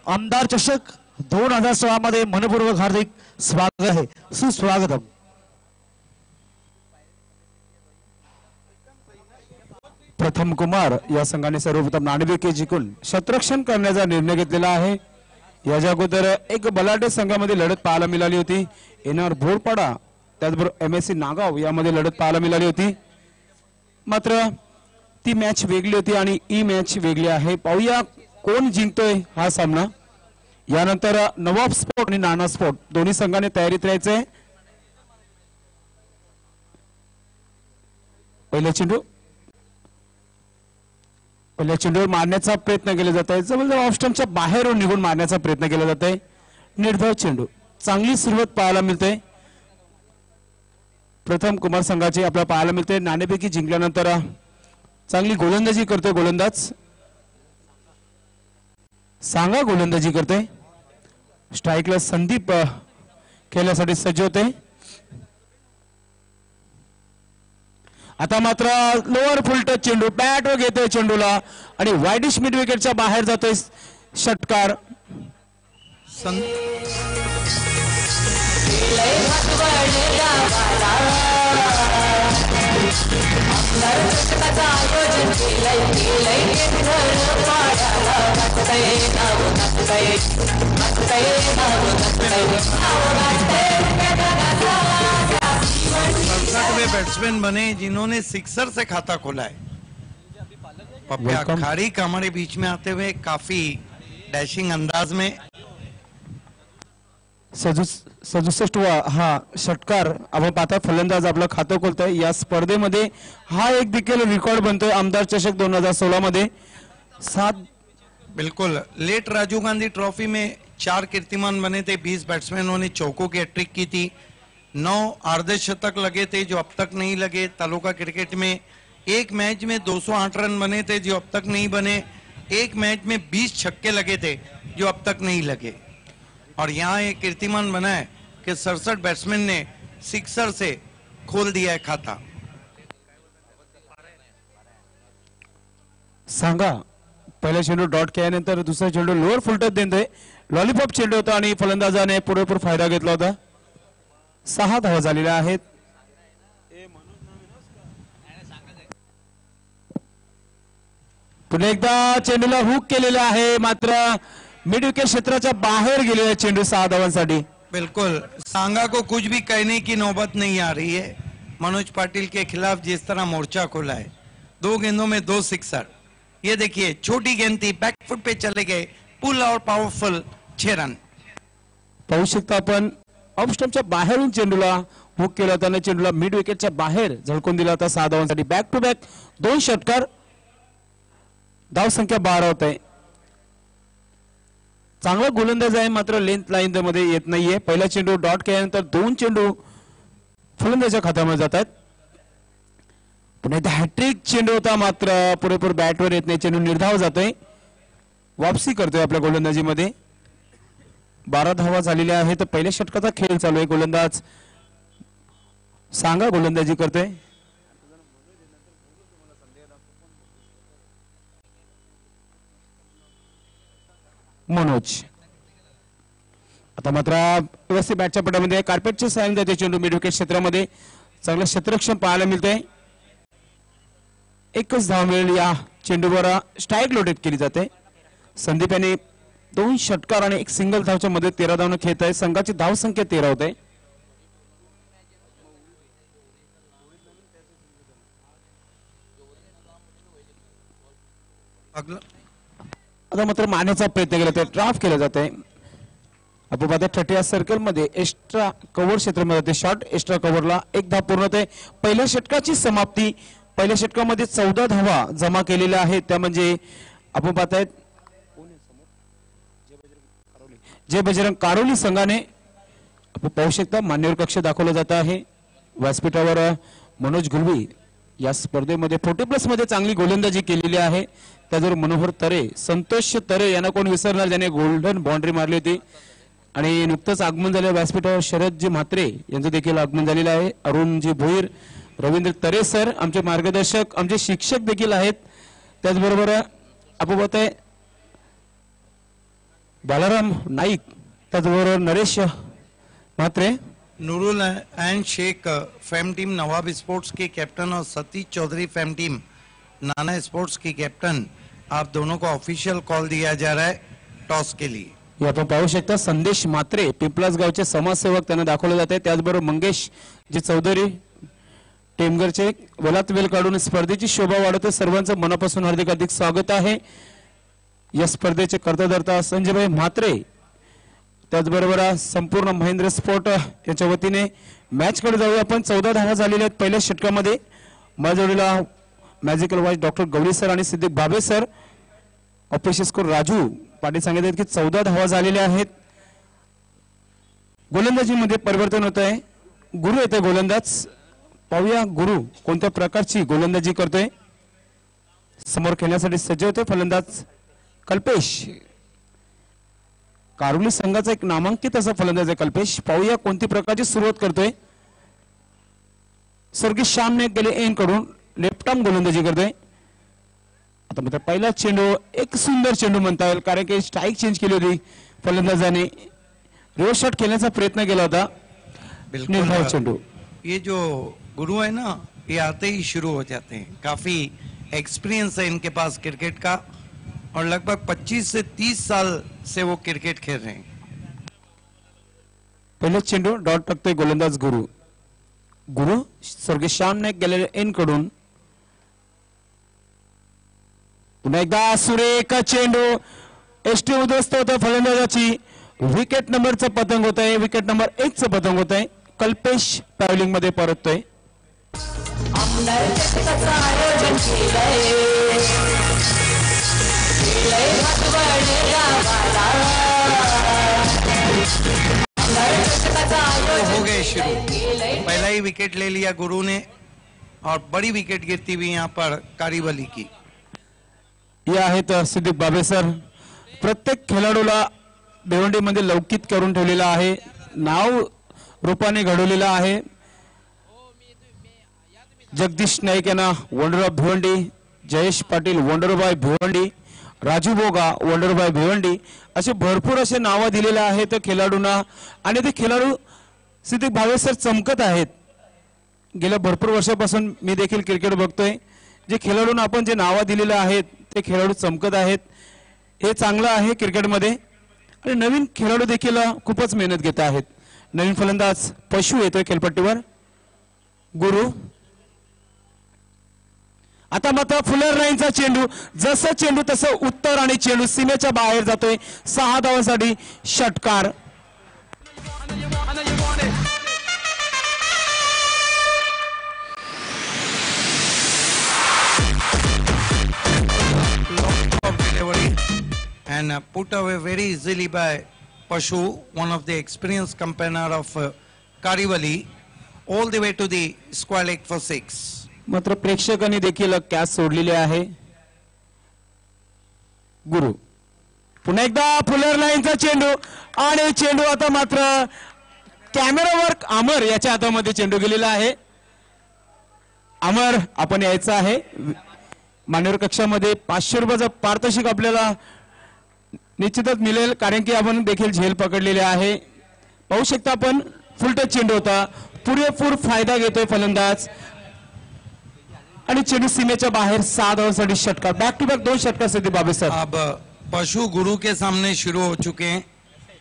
आमदार चषक 2016 मध्ये मनपूर्वक हार्दिक स्वागत आहे, सुस्वागतम। प्रथम कुमार या संघाने सर्वप्रथम नाणेफेक जिंकून शतरक्षण करण्याचा निर्णय घेतलेला आहे। याच्या अगोदर एक बलाढ्य संघामध्ये लढत पाहायला मिळाली होती। एनआर बोरपाडा त्याचबरोबर एमएससी नागाव यामध्ये लढत पाहायला मिळाली होती, मात्र ती मॅच वेगळी होती आणि ही मॅच वेगळी आहे। पाहूया कोण जिंकतोय हा सामना। यानंतर नवाब स्पोर्ट आणि नाना स्पोर्ट दोन्ही संघाने तयारीत राहायचे। पहिला चेंडू मारण्याचा प्रयत्न केला जात आहे, जवळजवळ ऑफ स्टंपच्या बाहेरून निघून मारण्याचा प्रयत्न केला जात आहे। निर्धाव चेंडू, चांगली सुरुवात पाहायला मिळते प्रथम कुमार संघाची आपल्याला पाहायला मिळते। नाणेफेकी जिंकल्यानंतर चांगली गोलंदाजी करतोय गोलंदाज सांगा, गोलंदाजी करते। स्ट्राइकला संदीप खेळण्यासाठी सज्ज होते। आता मात्र लोअर फुल टच चेंडू बॅटवर घेतोय चेंडूला आणि वाईडिश मिड विकेटच्या बाहेर जातोय षटकार। वे बैट्समैन बने जिन्होंने सिक्सर से खाता खोला है। पप्या खाड़ी का हमारे बीच में आते हुए काफी डैशिंग अंदाज में 67वा हा षटकार आपण पाहता फलंदाज आपलं खातं खोलतोय। या स्पर्धेमध्ये हा एक देखील रेकॉर्ड बनतोय आमदार चषक 2016 मध्ये 7 बिल्कुल लेट राजीव गांधी ट्रॉफी में 4 कीर्तिमान बने थे। 20 बैट्समैनों ने चौकों की हैट्रिक की थी। 9 अर्धशतक लगे थे जो अब तक नहीं लगे। तालुका क्रिकेट में एक मैच में 208 रन बने थे जो अब तक नहीं बने। एक मैच में 20 छक्के लगे थे जो अब तक नहीं लगे। और यहाँ एक कीर्तिमान बना है कि 67 बैट्समैन ने सिक्सर से खोल दिया है खाता। सांगा पहिला चेंडू डॉट केल्यानंतर दुसरा चेंडू लोअर फुल टच देतोय। लॉलीपॉप चेंडू होता आणि फलंदाजाने पुरेपूर फायदा घेतला होता। 6 धावा झालेल्या आहेत। पुन्हा एकदा चेंडूला हुक केलेला आहे, मात्र मिड विकेट क्षेत्राच्या बाहेर गेलेला चेंडू 6 धावांसाठी। बिल्कुल सांगा को कुछ भी कहने की नौबत नहीं आ रही है। मनोज पाटिल के खिलाफ जिस तरह मोर्चा खोला है, 2 गेंदों में 2 सिक्सर। ये देखिए छोटी गेंद थी, बैकफुट पे चले गए, पुल और पावरफुल 6 रन। पाहू शकता आपण ऑफ स्टंपच्या बाहेरून चेंडूला हुक केला होता आणि चेंडूला मिड विकेटच्या बाहेर झळकून दिला होता 6 धावांसाठी। बॅक टू बॅक 2 षटकार, धाव संख्या 12 होत आहे। चांगला गोलंदाज आहे, मात्र लेंथ लाईन मध्ये येत नाहीये। पहिला चेंडू डॉट केल्यानंतर 2 चेंडू फलंदाजाच्या खात्यामध्ये जात आहेत। पुन्हा एकदा हॅट्रिक चेंडू होता, मात्र पुरेपूर बॅटवर येत नाही, चेंडू निर्धाव जातोय। वापसी करतोय आपल्या गोलंदाजीमध्ये। 12 धावा झालेल्या आहेत। पहिल्या षटकाचा खेळ चालू आहे। गोलंदाज सांगा गोलंदाजी करतोय। मनोज आता मात्र व्यवस्थित बॅटच्या पटामध्ये कार्पेटच्या साहाय्याने जाते चेंडू मिड विकेट क्षेत्रामध्ये। चांगलं क्षेत्ररक्षण पाहायला मिळतंय। एकच धाव मिळेल या चेंडूवर स्ट्राइक लोटेट केली जाते। संदीप यांनी 2 षटकार आणि 1 सिंगल धावच्या मध्ये 13 धावनं खेळत आहे। संघाची धाव संख्या 13 होते। आता मात्र मारण्याचा प्रयत्न केला, ड्राफ्ट केला जात आहे। आपण पाहता 30 सर्कल मध्ये एक्स्ट्रा कव्हर क्षेत्रामध्ये शॉर्ट एक्स्ट्रा कव्हरला 1 धाव पूर्ण होते। पहिल्या षटकाची समाप्ती। पहिल्या षटकामध्ये 14 धावा जमा केलेल्या आहेत। त्या म्हणजे आपण पाहतायत जय बजरंग कारोली संघाने आपण पाहू शकता मान्यवर कक्ष दाखवला जात आहे। व्यासपीठावर मनोज गुलवी या स्पर्धेमध्ये 40+ मध्ये चांगली गोलंदाजी केलेली आहे। त्याचबरोबर मनोहर तरे, संतोष तरे यांना कोण विसरणार, ज्याने गोल्डन बाउंड्री मारली होती। आणि नुकतंच आगमन झाले व्यासपीठावर शरदजी म्हात्रे यांचं देखील आगमन झालेलं आहे। अरुणजी भोईर, रवींद्र तरे सर आमचे मार्गदर्शक, आमचे शिक्षक देखील आहेत। त्याचबरोबर आपण बघतोय बालाराम नाईक, त्याचबरोबर Naresh Mhatre, Nurul and Sheikh fame team Nawab sports के कैप्टन और Satish Chaudhary fame team Nana sports की कैप्टन, आप दोनों को ऑफिशियल कॉल दिया जा रहा है टॉस के लिए। हे आपण पाहू शकता. संदेश म्हात्रे पिंपलास गावचे समाजसेवक त्यांना दाखवले जाते. त्याचबरोबर मंगेश जी चौधरी टेमगरचे वेलात वेल काढून स्पर्धेची शोभा वाढवते. सर्वांचं मनापासून हार्दिक हार्दिक स्वागत आहे. या स्पर्धेचे कर्ताधर्ता संजयभाई म्हात्रे, त्याचबरोबर संपूर्ण महेंद्र स्पोर्ट याच्या वतीने मॅच कडे जाऊया आपण. 14 धावा झालेल्या आहेत पहिल्या षटकामध्ये. माझ्या जोडीला मॅजिकल वॉइस डॉक्टर गवळी सर आणि सिद्दीक बाबे sir. Official score Raju Patil सांगितले की 14 धावा झालेल्या आहेत. गोलंदाजीमध्ये परिवर्तन होत आहे. गुरु येते गोलंदाज. पाहूया गुरु कोणत्या प्रकारची गोलंदाजी करतोय. समोर खेळण्यासाठी सज्ज होते फलंदाज कल्पेश. कारुली संघाचा एक नामांकित असा फलंदाज आहे कल्पेश. पाहूया कोणती प्रकारची सुरुवात करतोय. स्वर्गीय श्यामने गेले एन कडून लेफ्ट आर्म गोलंदाजी करतोय. आता मात्र पहिला चेंडू एक सुंदर चेंडू म्हणता येईल, कारण की स्ट्राईक चेंज केली होती फलंदाजाने. रिव्हर्स शॉट खेळण्याचा प्रयत्न केला होता. निर्धाव चेंडू. ये जो गुरु है ना, ये आते ही शुरू हो जाते हैं. काफी एक्सपीरियंस है इनके पास क्रिकेट का और लगभग 25 से 30 साल से वो क्रिकेट खेल रहे हैं. पहिला चेंडू डॉट टाकतोय गोलंदाज गुरु. गुरु स्वर्गीय श्यामने गेलेले एन कडून पुन्हा एकदा सुरेख चेंडू. एसटी उद्ध्वस्त होतं फलंदाजाची. विकेट नंबरचं पतंग होत आहे. विकेट नंबर 1 चं पतंग होत आहे. कल्पेश ट्रॅव्हलिंग मध्ये परततोय. हो गए शुरू. पहला ही विकेट ले लिया गुरु ने और बड़ी विकेट गिरती हुई यहाँ पर कारीवली की. ये आहेत सिद्दीक बाबे सर. प्रत्येक खेळाडूला भिवंडीमध्ये लौकिक करून ठेवलेला आहे. नाव रूपाने घडवलेला आहे. जगदीश नाईक यांना वंडरबाय भिवंडी, जयेश पाटील वंडरबाय भिवंडी, राजू बोगा वंडरबाय भिवंडी, असे भरपूर असे नावं दिलेले आहेत खेळाडूंना. आणि ते खेळाडू सिद्दीक भावे सर चमकत आहेत. गेल्या भरपूर वर्षापासून मी देखील क्रिकेट बघतोय. जे खेळाडूंना आपण जे नावं दिलेले आहेत ते खेळाडू चमकत आहेत. हे चांगलं आहे क्रिकेटमध्ये. आणि नवीन खेळाडू देखील खूपच मेहनत घेत आहेत. नवीन फलंदाज पशु येतोय खेळपट्टीवर. गुरु. आता मात्र फुलर लाईनचा चेंडू. जसं चेंडू तसं उत्तर आणि चेंडू सीमेच्या बाहेर जातोय. 6 धावांसाठी षटकार. and put away very easily by Pashu, one of the experienced campaigner of Karivali, all the way to the square leg for 6. मात्र प्रेक्षकांनी देखील कॅच सोडलेली आहे. गुरु. पुन्हा एकदा फुलर लाईनचा चेंडू आणि चेंडू आता मात्र कॅमेरावर अमर याच्या हातामध्ये चेंडू गेलेला आहे. अमर आपण यायचं आहे मान्यवर कक्षामध्ये. 500 रुपयाचा पारितोषिक आपल्याला निश्चितच मिळेल, कारण की आपण देखील झेल पकडलेले आहे. पाहू शकता आपण फुलटच चेंडू होता. पुरेपूर फायदा घेतोय फलंदाज आणि चेंडू सीमेच्या बाहेर. 6 धावांसाठी षटकार. बॅक टू बॅक 2 षटकार सिद्दीक बाबे सर. अब पशु गुरु के सामने शुरू हो चुके हैं.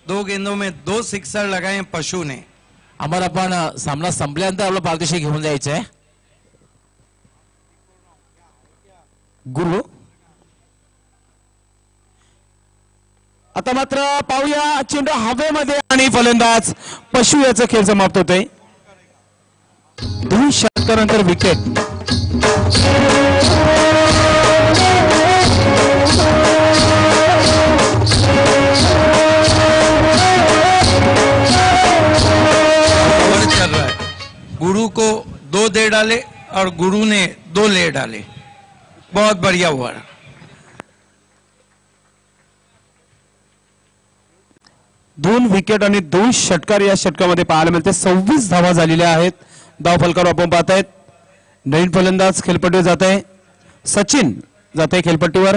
2 गेंदों में 2 सिक्सर लगाए पशु ने. आम्हाला पण सामना संपल्यानंतर आपलं पारितोषिक घेऊन जायचं आहे. गुरु. आता मात्र पाहूया चेंडू हवेमध्ये आणि फलंदाज पशु याचा खेळ समाप्त होतोय. 2 षटकानंतर विकेट. चल रहा है. गुरु को 2 दे डाले और गुरु ने 2 ले डाले. बहुत बढ़िया हुआ. 2 विकेट आणि 2 षटकार या षटकामध्ये पाहायला मिळते. 26 धावा झालेल्या आहेत. धाव फलकावर आपण पाहतायत. नवीन फलंदाज खेळपट्टीवर जात आहे. सचिन जात आहे खेळपट्टीवर.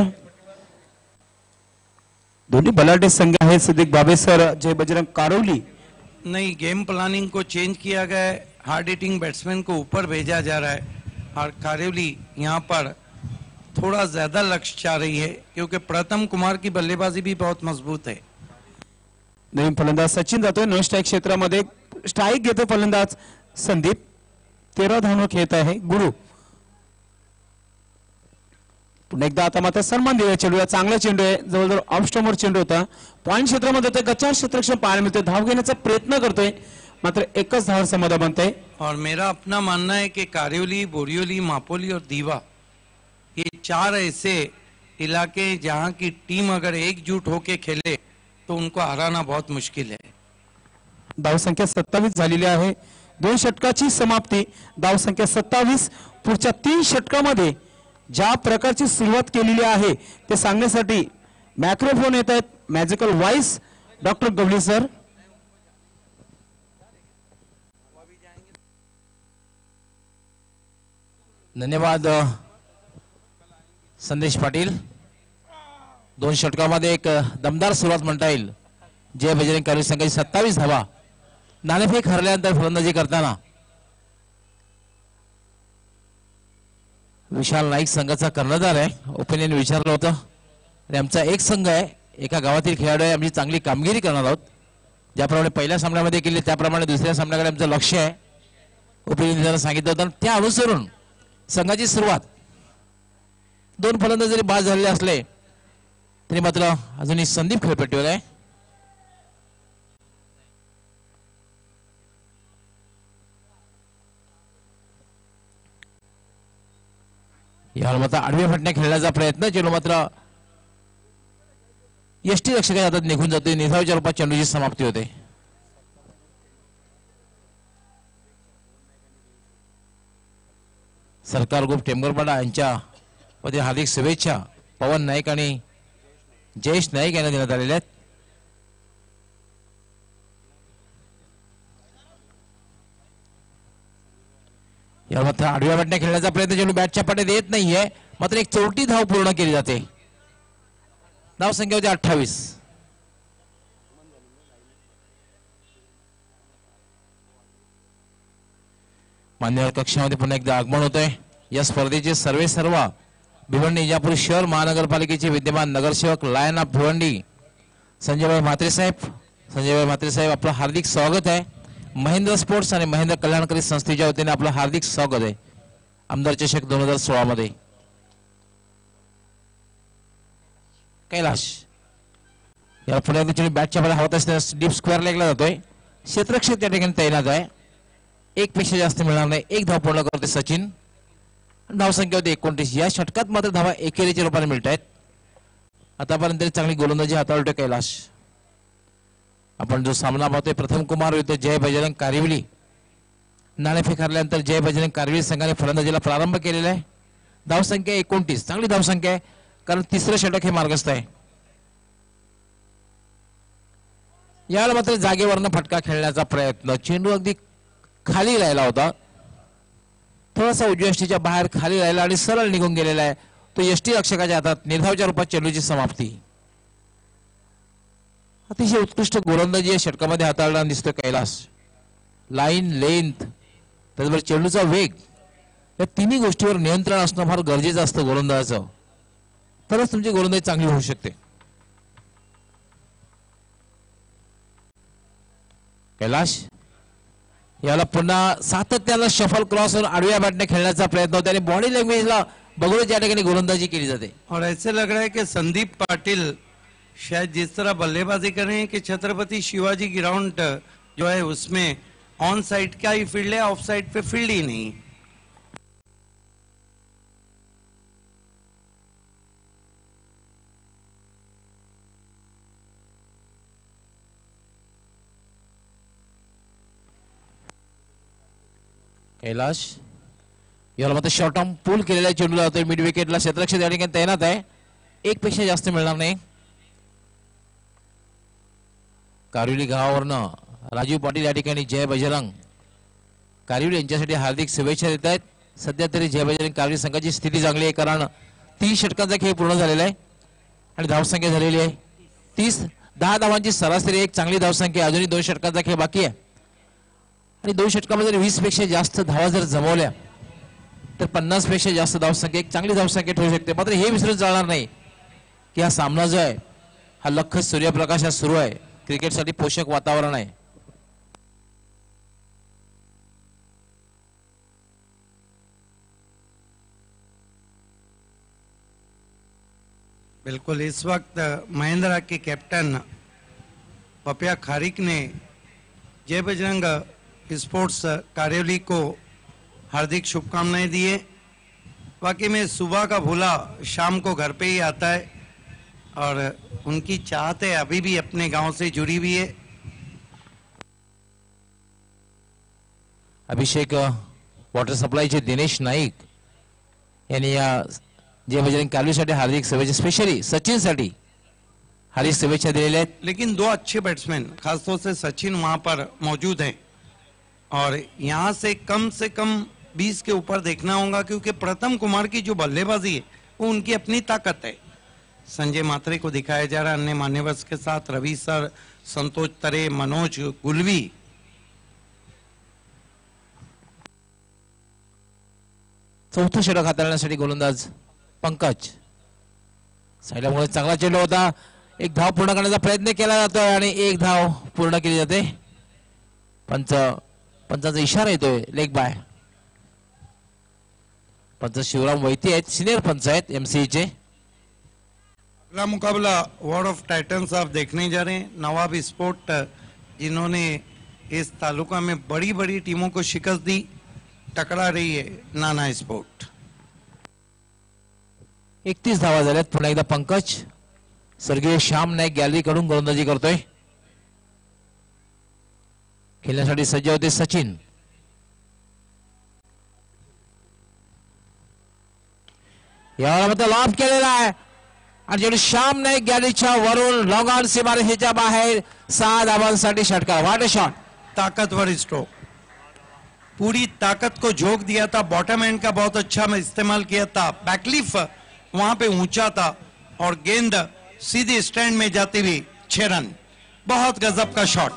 दोन्ही बलाढ्य संघ आहेत सिद्दीक बाबेसर जय बजरंग कारवली. नहीं, गेम प्लानिंग को चेंज किया गया है, हार्ड हिटिंग बैट्समैन को ऊपर भेजा जा रहा है और कारेवली यहाँ पर थोड़ा ज्यादा लक्ष्य चाह रही है क्योंकि प्रथम कुमार की बल्लेबाजी भी बहुत मजबूत है. नवीन फलंदाज सचिन जातोय नॉन स्ट्राईक क्षेत्रामध्ये. स्ट्राईक घेतो फलंदाज संदीप. 13 धावणं खेळत आहे गुरु. पुन्हा एकदा आता मात्र सन्मान देऊया चेंडूला. चांगला चेंडू आहे, जवळजवळ ऑफ स्टॉमवर चेंडू होता. पॉईंट क्षेत्रामध्ये होते, गच्चार क्षेत्ररक्षण पाहायला मिळतोय. धाव घेण्याचा प्रयत्न करतोय मात्र एकच धाव समाधान बनतंय. और मेरा अपना मानना है कि कारियोली, बोरियोली, मापोली और दीवा ये 4 ऐसे इलाके जहां की टीम अगर एकजुट होके खेले तो उनको हराना बहुत मुश्किल है. धाव संख्या 27 झालेली आहे. 2 षटकाची समाप्ती. धाव संख्या 27. पुढच्या 3 षटकामध्ये ज्या प्रकारची सुरुवात केलेली आहे ते सांगण्यासाठी मायक्रोफोन येत आहेत. मॅजिकल व्हाईस डॉक्टर गवळी सर. धन्यवाद संदेश पाटील. 2 षटकामध्ये एक दमदार सुरुवात म्हणता येईल. जय बजरंग कारवली संघाची 27 धावा. नाणेफेक हरल्यानंतर फलंदाजी करताना विशाल नाईक संघाचा कर्णधार आहे. ओपिनियन विचारलं होतं आणि आमचा एक संघ आहे, एका गावातील खेळाडू आहे, आमची चांगली कामगिरी करणार आहोत. ज्याप्रमाणे पहिल्या सामन्यामध्ये केली त्याप्रमाणे दुसऱ्या सामन्याकडे आमचं लक्ष आहे. ओपिनियन सांगितलं होतं. त्या अनुसरून संघाची सुरुवात. 2 फलंदाज जरी बाद झालेले असले तरी मात्र अजूनही संदीप खेळपट्टीवर आहे. यावर मात्र आडव्या फटण्या खेळण्याचा प्रयत्न. चेंडू मात्र यष्टी रक्षकाच्या हातात निघून जाते. निधावच्या रूपात चेंडूची समाप्ती होते. सरकार ग्रुप टेमगरपाडा यांच्या वतीने हार्दिक शुभेच्छा पवन नाईक आणि जयेश नाईक यांना देण्यात आलेल्या आहेत. यावर मात्र आडव्या फटण्या खेळण्याचा प्रयत्न. चेंडू बॅटच्या पाट्यात येत नाहीये मात्र एक चौथी धाव पूर्ण केली जाते. धाव संख्या होती 28. मान्यवर कक्षामध्ये पुन्हा एकदा आगमन होतंय. या स्पर्धेचे सर्व भिवंडी इंजापूर शहर महानगरपालिकेचे विद्यमान नगरसेवक लायन ऑफ भिवंडी संजयभाई म्हात्रे साहेब आपलं हार्दिक स्वागत आहे. महेंद्र स्पोर्ट्स आणि महेंद्र कल्याणकारी संस्थेच्या वतीने आपलं हार्दिक स्वागत आहे आमदार चषक 2016 मध्ये. कैलाश या पुन्हा एकदा बॅटच्या मध्ये हवत असताना डीप स्क्वेअर लेगला जातोय. क्षेत्ररक्षक त्या ठिकाणी तैनात आहे. 1 पेक्षा जास्त मिळणार नाही. 1 धाव पूर्ण करते सचिन. धाव संख्या होती 29. या षटकात मात्र धावा एकेरीच्या रूपाने मिळत आहेत. आतापर्यंत चांगली गोलंदाजी हाताळतोय कैलाश. आपण जो सामना पाहतोय प्रथम कुमार विरुद्ध जय बजरंग कारवली. नाणेफेक हरल्यानंतर जय बजरंग कारवली संघाने फलंदाजीला प्रारंभ केलेला आहे. धाव संख्या 29. चांगली धाव संख्या आहे कारण 3रं षटक हे मार्गस्थ आहे. याला मात्र जागेवरनं फटका खेळण्याचा प्रयत्न. चेंडू अगदी खाली राहिला होता, थोडासा उजव्या यष्टीच्या बाहेर खाली राहिला आणि सरळ निघून गेलेला आहे. तो यष्टी रक्षकाच्या हातात. निर्धावच्या रूपात चेंडूची समाप्ती. अतिशय उत्कृष्ट गोलंदाजी या षटकामध्ये हाताळताना दिसतोय कैलास. लाईन, लेंथ, त्याचबरोबर चेंडूचा वेग, या तिन्ही गोष्टीवर नियंत्रण असणं फार गरजेचं असतं गोलंदाजाचं. तरच तुमची गोलंदाजी चांगली होऊ शकते. कैलाश याला पुन्हा सातत्यानं शफल क्रॉस और आडव्या बॅटने खेळण्याचा प्रयत्न होता आणि बॉडी लँग्वेजला बघून त्या ठिकाणी गोलंदाजी केली जाते. और ऐसे लग रहा है कि संदीप पाटिल शायद जिस तरह बल्लेबाजी कर रहे हैं कि छत्रपति शिवाजी ग्राउंड जो है उसमें ऑन साइड का ही फील्ड है, ऑफ साइड पे फील्ड ही नहीं. कैलाश याला मात्र शॉर्ट आर्म पूल केलेला चेंडूला जातोय. मिड विकेटला क्षेत्ररक्षक या ठिकाणी तैनात आहे. 1 पेक्षा जास्त मिळणार नाही. कारवली गावावरनं राजीव पाटील या ठिकाणी जय बजरंग कारवली यांच्यासाठी हार्दिक शुभेच्छा देत आहेत. सध्या तरी जय बजरंग कारवली संघाची स्थिती चांगली आहे कारण 3 षटकांचा खेळ पूर्ण झालेला आहे आणि धावसंख्या झालेली आहे 10 धावांची सरासरी, एक चांगली धावसंख्या, अजूनही 2 षटकांचा खेळ बाकी आहे आणि 2 षटकामध्ये जर 20 पेक्षा जास्त धावा जर जमवल्या तर 50 पेक्षा जास्त धावसंख्या, एक चांगली धावसंख्या ठेवू शकते. मात्र हे विसरून चालणार नाही की हा सामना जो आहे हा लख सूर्यप्रकाशात सुरू आहे. क्रिकेटसाठी पोषक वातावरण आहे. बिल्कुल इस वक्त महिंद्रा के कैप्टन पपिया खारिक ने जय बजरंग स्पोर्ट्स कारेली को हार्दिक शुभकामनाएं दी है. वाकई में सुबह का भूला शाम को घर पे ही आता है और उनकी चाहत है अभी भी अपने गांव से जुड़ी हुई है. अभिषेक वॉटर सप्लायचे दिनेश नाईक यांनी या जय बजरंग कालवीसाठी हार्दिक शुभेच्छा, स्पेशली सचिन साठी हार्दिक शुभेच्छा दिलेल्या आहेत. लेकिन 2 अच्छे बैट्समैन खासतौर से सचिन वहां पर मौजूद हैं और यहां से कम 20 के ऊपर देखना होगा क्योंकि प्रथम कुमार की जो बल्लेबाजी है वो उनकी अपनी ताकत है. संजय मात्रे को दिखाया जा रहा है अन्य मान्यवर्स के साथ, रवि सर, संतोष तरे, मनोज गुलवी. चौथं षटक हाताळण्यासाठी गोलंदाज पंकज. साईडमुळे चांगला चेंडू होता, एक धाव पूर्ण करण्याचा प्रयत्न केला जातोय आणि एक धाव पूर्ण केली जाते. पंचाचा इशारा येतोय लेग बाय. पंच शिवराम वैती आहेत, सीनियर पंच आहेत एमसीई चे. अगला मुकाबला वॉर ऑफ टाइटन्स आप देखने जा रहे हैं. नवाब स्पोर्ट जिन्होंने इस तालुका में बड़ी बड़ी टीमों को शिकस्त दी, टकरा रही है नाना स्पोर्ट. 31 धावा झाल्यात. पुन्हा एकदा पंकज. स्वर्गीय श्याम नाईक गॅलरी कडून गोलंदाजी करतोय. खेळण्यासाठी सज्ज होते सचिन. यावेळेला लॉब केलेला आहे आणि जेवढे श्याम नाईक गॅलरीच्या वरून लॉंग ऑन सीमारेषेच्या बाहेर 6 धावांसाठी षटकार. What a shot. ताकतवर स्ट्रोक, पूरी ताकत को झोंक दिया था. बॉटम एंड का बहुत अच्छा इस्तेमाल किया था. बैकलीफ वहां पे ऊंचा था और गेंद सीधे स्टैंड में जाती हुई 6 रन. बहुत गजब का शॉट.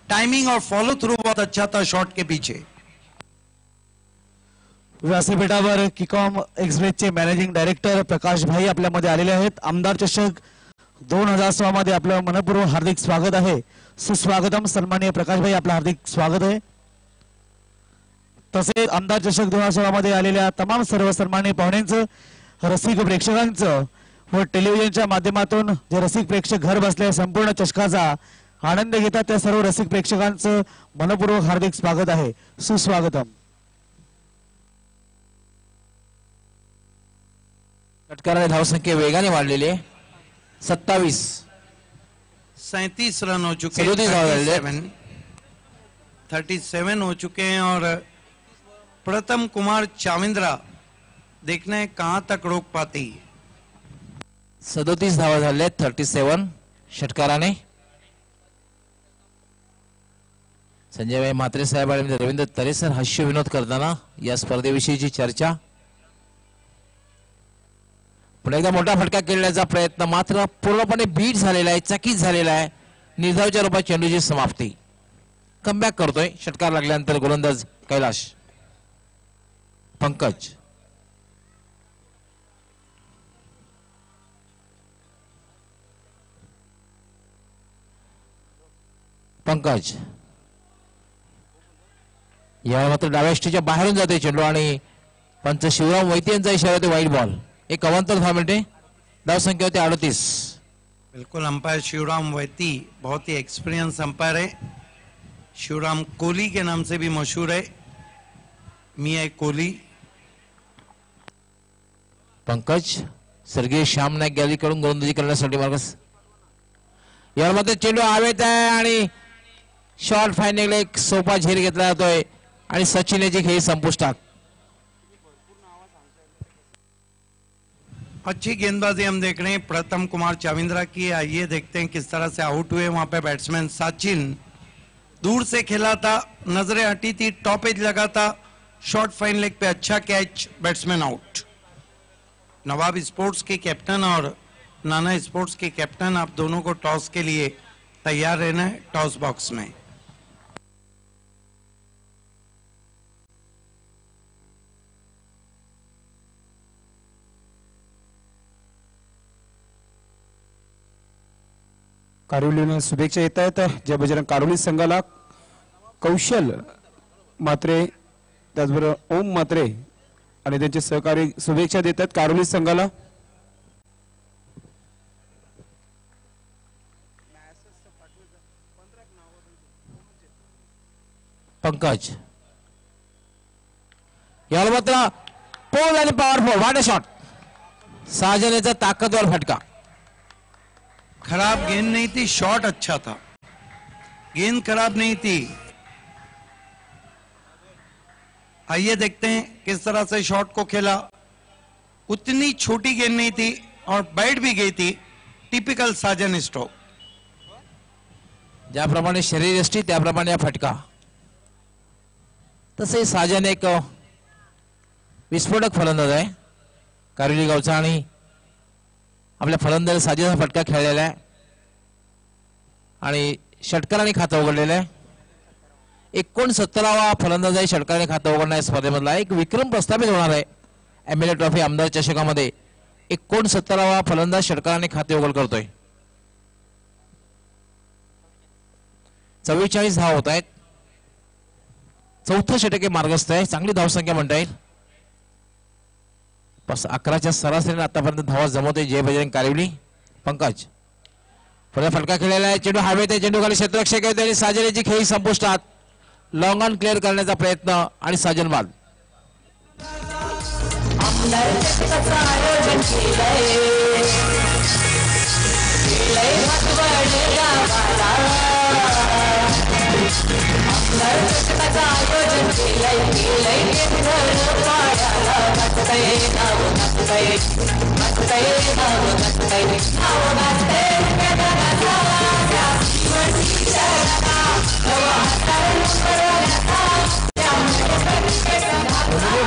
टाइमिंग और फॉलो थ्रू बहुत अच्छा था शॉट के पीछे. व्यासपीठावर किकॉम एक्सप्रेसचे मॅनेजिंग डायरेक्टर प्रकाश भाई आपल्यामध्ये आलेले आहेत. आमदार चषक 2016 मध्ये आपलं मनपूर्वक हार्दिक स्वागत आहे. सुस्वागतम. सन्माननीय प्रकाश भाई आपलं हार्दिक स्वागत आहे. तसेच आमदार चषक 2016 मध्ये आलेल्या तमाम सर्व सन्माननीय पाहुण्यांचं, रसिक प्रेक्षकांचं व टेलिव्हिजनच्या माध्यमातून जे रसिक प्रेक्षक घर बसले संपूर्ण चषकाचा आनंद घेतात त्या सर्व रसिक प्रेक्षकांचं मनपूर्वक हार्दिक स्वागत आहे. सुस्वागतम. षटकाराने धावसंख्या वेगाने वाढलेली आहे. 37 रन हो चुके 37 हो चुके हैं और प्रथम कुमार चाविंद्रा देखना है कहां तक रोक पाती है. 37 धावा झाल्या. 37 षटकाराने. संजय भाई म्हात्रे साहेब आणि रवींद्र तरेसर हास्य विनोद करताना या स्पर्धेविषयीची चर्चा. पुन्हा एकदा मोठा फटका खेळण्याचा प्रयत्न मात्र पूर्णपणे बीट झालेला आहे, चकित झालेला आहे. निर्धावच्या रूपात चेंडूची समाप्ती. कमबॅक करतोय षटकार लागल्यानंतर गोलंदाज कैलाश. पंकज. पंकज या मात्र डाव्या स्टेजच्या बाहेरून जाते चेंडू आणि पंच शिवराम वैती यांचा इशारा होते वाईट बॉल. एक अवांतर 10 मिनिटे. धाव संख्या होती 38. बिल्कुल अंपायर शिवराम वैती बहुत ही एक्सपीरियंस अंपायर है. शिवराम कोहली के नाम से भी मशहूर है. मियां कोहली. पंकज. स्वर्गीय श्याम नाईक गॅलरी कडून गोलंदाजी करण्यासाठी मार्गस. यामध्ये चेंडू हवेत आहे आणि शॉर्ट फायनल एक सोपा झेल घेतला जातोय आणि सचिन याची खेळ संपुष्टात. अच्छी गेंदबाजी हम देख रहे हैं प्रथम कुमार चाविंद्रा की. आइए देखते हैं किस तरह से आउट हुए वहां पे बैट्समैन. सचिन दूर से खेला था, नजरें हटी थी, टॉप एज लगा था, शॉर्ट फाइन लेग पे अच्छा catch, batsman out. Nawab sports के कैप्टन और नाना स्पोर्ट्स के कैप्टन, आप दोनों को टॉस के लिए तैयार रहना है टॉस बॉक्स में। कारुलीनं शुभेच्छा येत आहेत ज्या बजरंग कारुली संघाला कौशल मात्रे त्याचबरोबर ओम मात्रे आणि त्यांचे सहकारी शुभेच्छा देत आहेत कारुली संघाला। पंकज याला मात्र पोल आणि पॉवरफुल वाट शॉट, साजनेचा ताकदवर फटका। खराब गेंद नहीं थी, शॉट अच्छा था, गेंद खराब नहीं थी। आइए देखते हैं किस तरह से शॉट को खेला। उतनी छोटी गेंद नहीं थी और बैठ भी गई थी, टिपिकल साजन स्ट्रोक। ज्याप्रमाणे शरीरयष्टी त्याप्रमाणे हा फटका। तसे साजन एक विस्फोटक फलंदाज आहे कारुली गावचा आणि आपल्या फलंदाज साजेचा फटका खेळलेला आहे आणि षटकाराने खातं उघडलेलं आहे। 69वा फलंदाज आहे षटकाराने खातं उघडणाऱ्या स्पर्धेमधला एक विक्रम प्रस्थापित होणार आहे। एमएलए ट्रॉफी आमदार चषकामध्ये 69वा फलंदाज षटकाराने खाते उघड करतोय। 44 धाव होत आहेत, चौथं षटके मार्गस्थ आहे, चांगली धावसंख्या म्हणता येईल। 11च्या सरासरीने आतापर्यंत धावा जमवते जय बजरंग कारिवली। पंकज पुढे फटका खेळलेला आहे, चेंडू हवेत आहे, चेंडू खाली क्षेत्ररक्षक आहे आणि साजनेची खेळी संपुष्टात। लॉंग ऑन क्लिअर करण्याचा प्रयत्न आणि साजन बाद।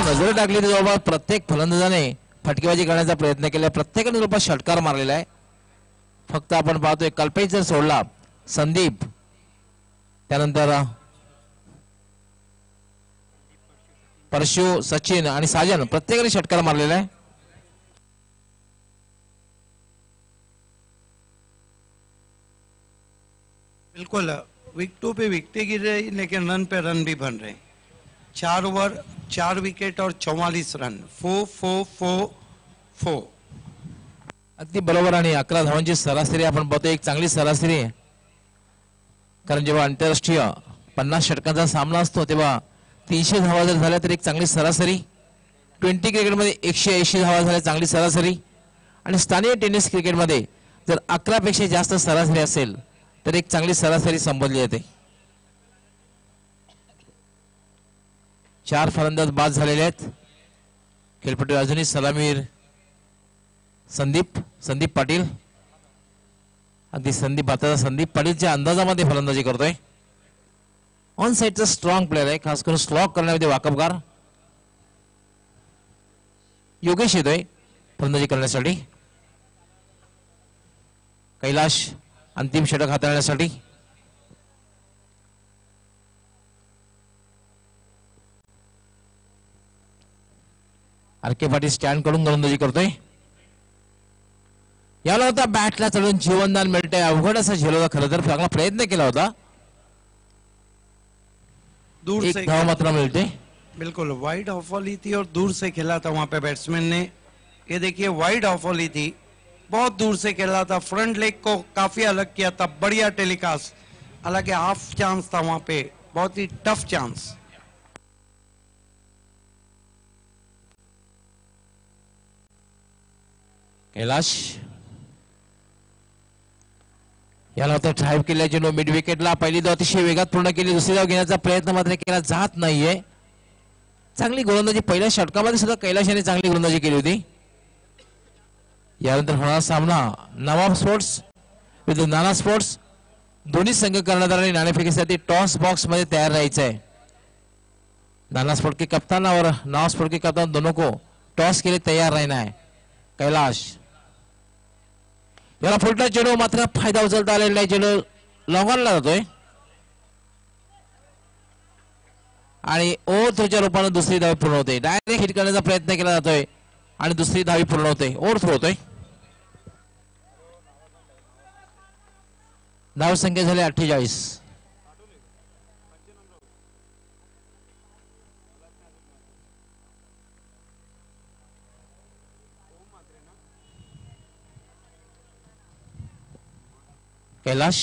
नजर टाकली तर जवळपास प्रत्येक फलंदाजाने फटकेबाजी करण्याचा प्रयत्न केला, प्रत्येकाने जवळपास षटकार मारलेला आहे। फक्त आपण पाहतोय कल्पेश जर सोडला, संदीप त्यानंतर परशु, सचिन आणि साजन प्रत्येकाने षटकार मारलेला आहे। बिल्कुल विकेटों पे विकेटें गिर रही लेकिन रन पे रन भी बन रहे। 4 ओवर 4 विकेट और 44 रन, 4-4-4-4। अगदी बरोबर आणि 11 धावांची सरासरी आपण पाहतो, एक चांगली सरासरी आहे। कारण जेव्हा आंतरराष्ट्रीय 50 षटकांचा सामना असतो तेव्हा 300 धावा जर झाल्या तर एक चांगली सरासरी। 20 क्रिकेटमध्ये 180 धावा झाल्या, चांगली सरासरी। आणि स्थानीय टेनिस क्रिकेटमध्ये जर 11 पेक्षा जास्त सरासरी असेल तर एक चांगली सरासरी संबोधली जाते। 4 फलंदाज बाद झालेले आहेत। खेळपट्टी अजूनही सलामीवीर संदीप पाटील, अगदी संदीप पाटीलच्या अंदाजामध्ये फलंदाजी करतोय। ऑन साइडचा स्ट्रॉंग प्लेअर आहे, खास करून स्लॉक करण्यामध्ये वाकबगार। योगेश येतोय फलंदाजी करण्यासाठी, कैलाश अंतिम षटक हाताळण्यासाठी। आरके पाटील स्टँड कडून गोलंदाजी करतोय। याला होता बॅटला चढून जीवनदान मिळतंय, अवघड असा झेल होता, खरं तर चांगला प्रयत्न केला होता, दूर एक से धाव मात्र मिळते। बिल्कुल वाइड ऑफ वाली थी और दूर से खेला था वहां पे बैट्समैन ने। ये देखिए वाइड ऑफ वाली थी, बहुत दूर से खेला था, फ्रंट लेग को काफी अलग किया था, बढ़िया टेलीकास्ट। हालांकि हाफ चांस था वहां पे, बहुत ही टफ चांस। कैलाश याला होता ड्राईव्ह केल्या चेंडू मिड विकेटला, पहिली धाव अतिशय वेगात पूर्ण केली, दुसरी धाव घेण्याचा प्रयत्न मात्र केला जात नाहीये। चांगली गोलंदाजी पहिल्या षटकामध्ये सुद्धा कैलाश यांनी चांगली गोलंदाजी केली होती। यानंतर होणारा सामना नवाब स्पोर्ट्स विरुद्ध नाना स्पोर्ट्स, दोन्ही संघ कर्णधारांनी नाणेफेकीसाठी टॉस बॉक्स मध्ये तयार राहायचं आहे। नाना स्पोर्ट के कप्तान और नवाब स्पोर्ट के कप्तान दोनों को टॉस के लिए तैयार रहना है। कैलाश याला फुलटा चेंडू मात्र फायदा उचलता आलेला नाही. चेंडू लॉंगॉनला जातोय आणि ओव्हर थ्रोच्या रूपाने दुसरी धाव पूर्ण होते. डायरेक्ट हिट करण्याचा प्रयत्न केला जातोय आणि दुसरी धावी पूर्ण होते. ओव्हर थ्रो होतोय. धाव संख्या झाली 48. कैलाश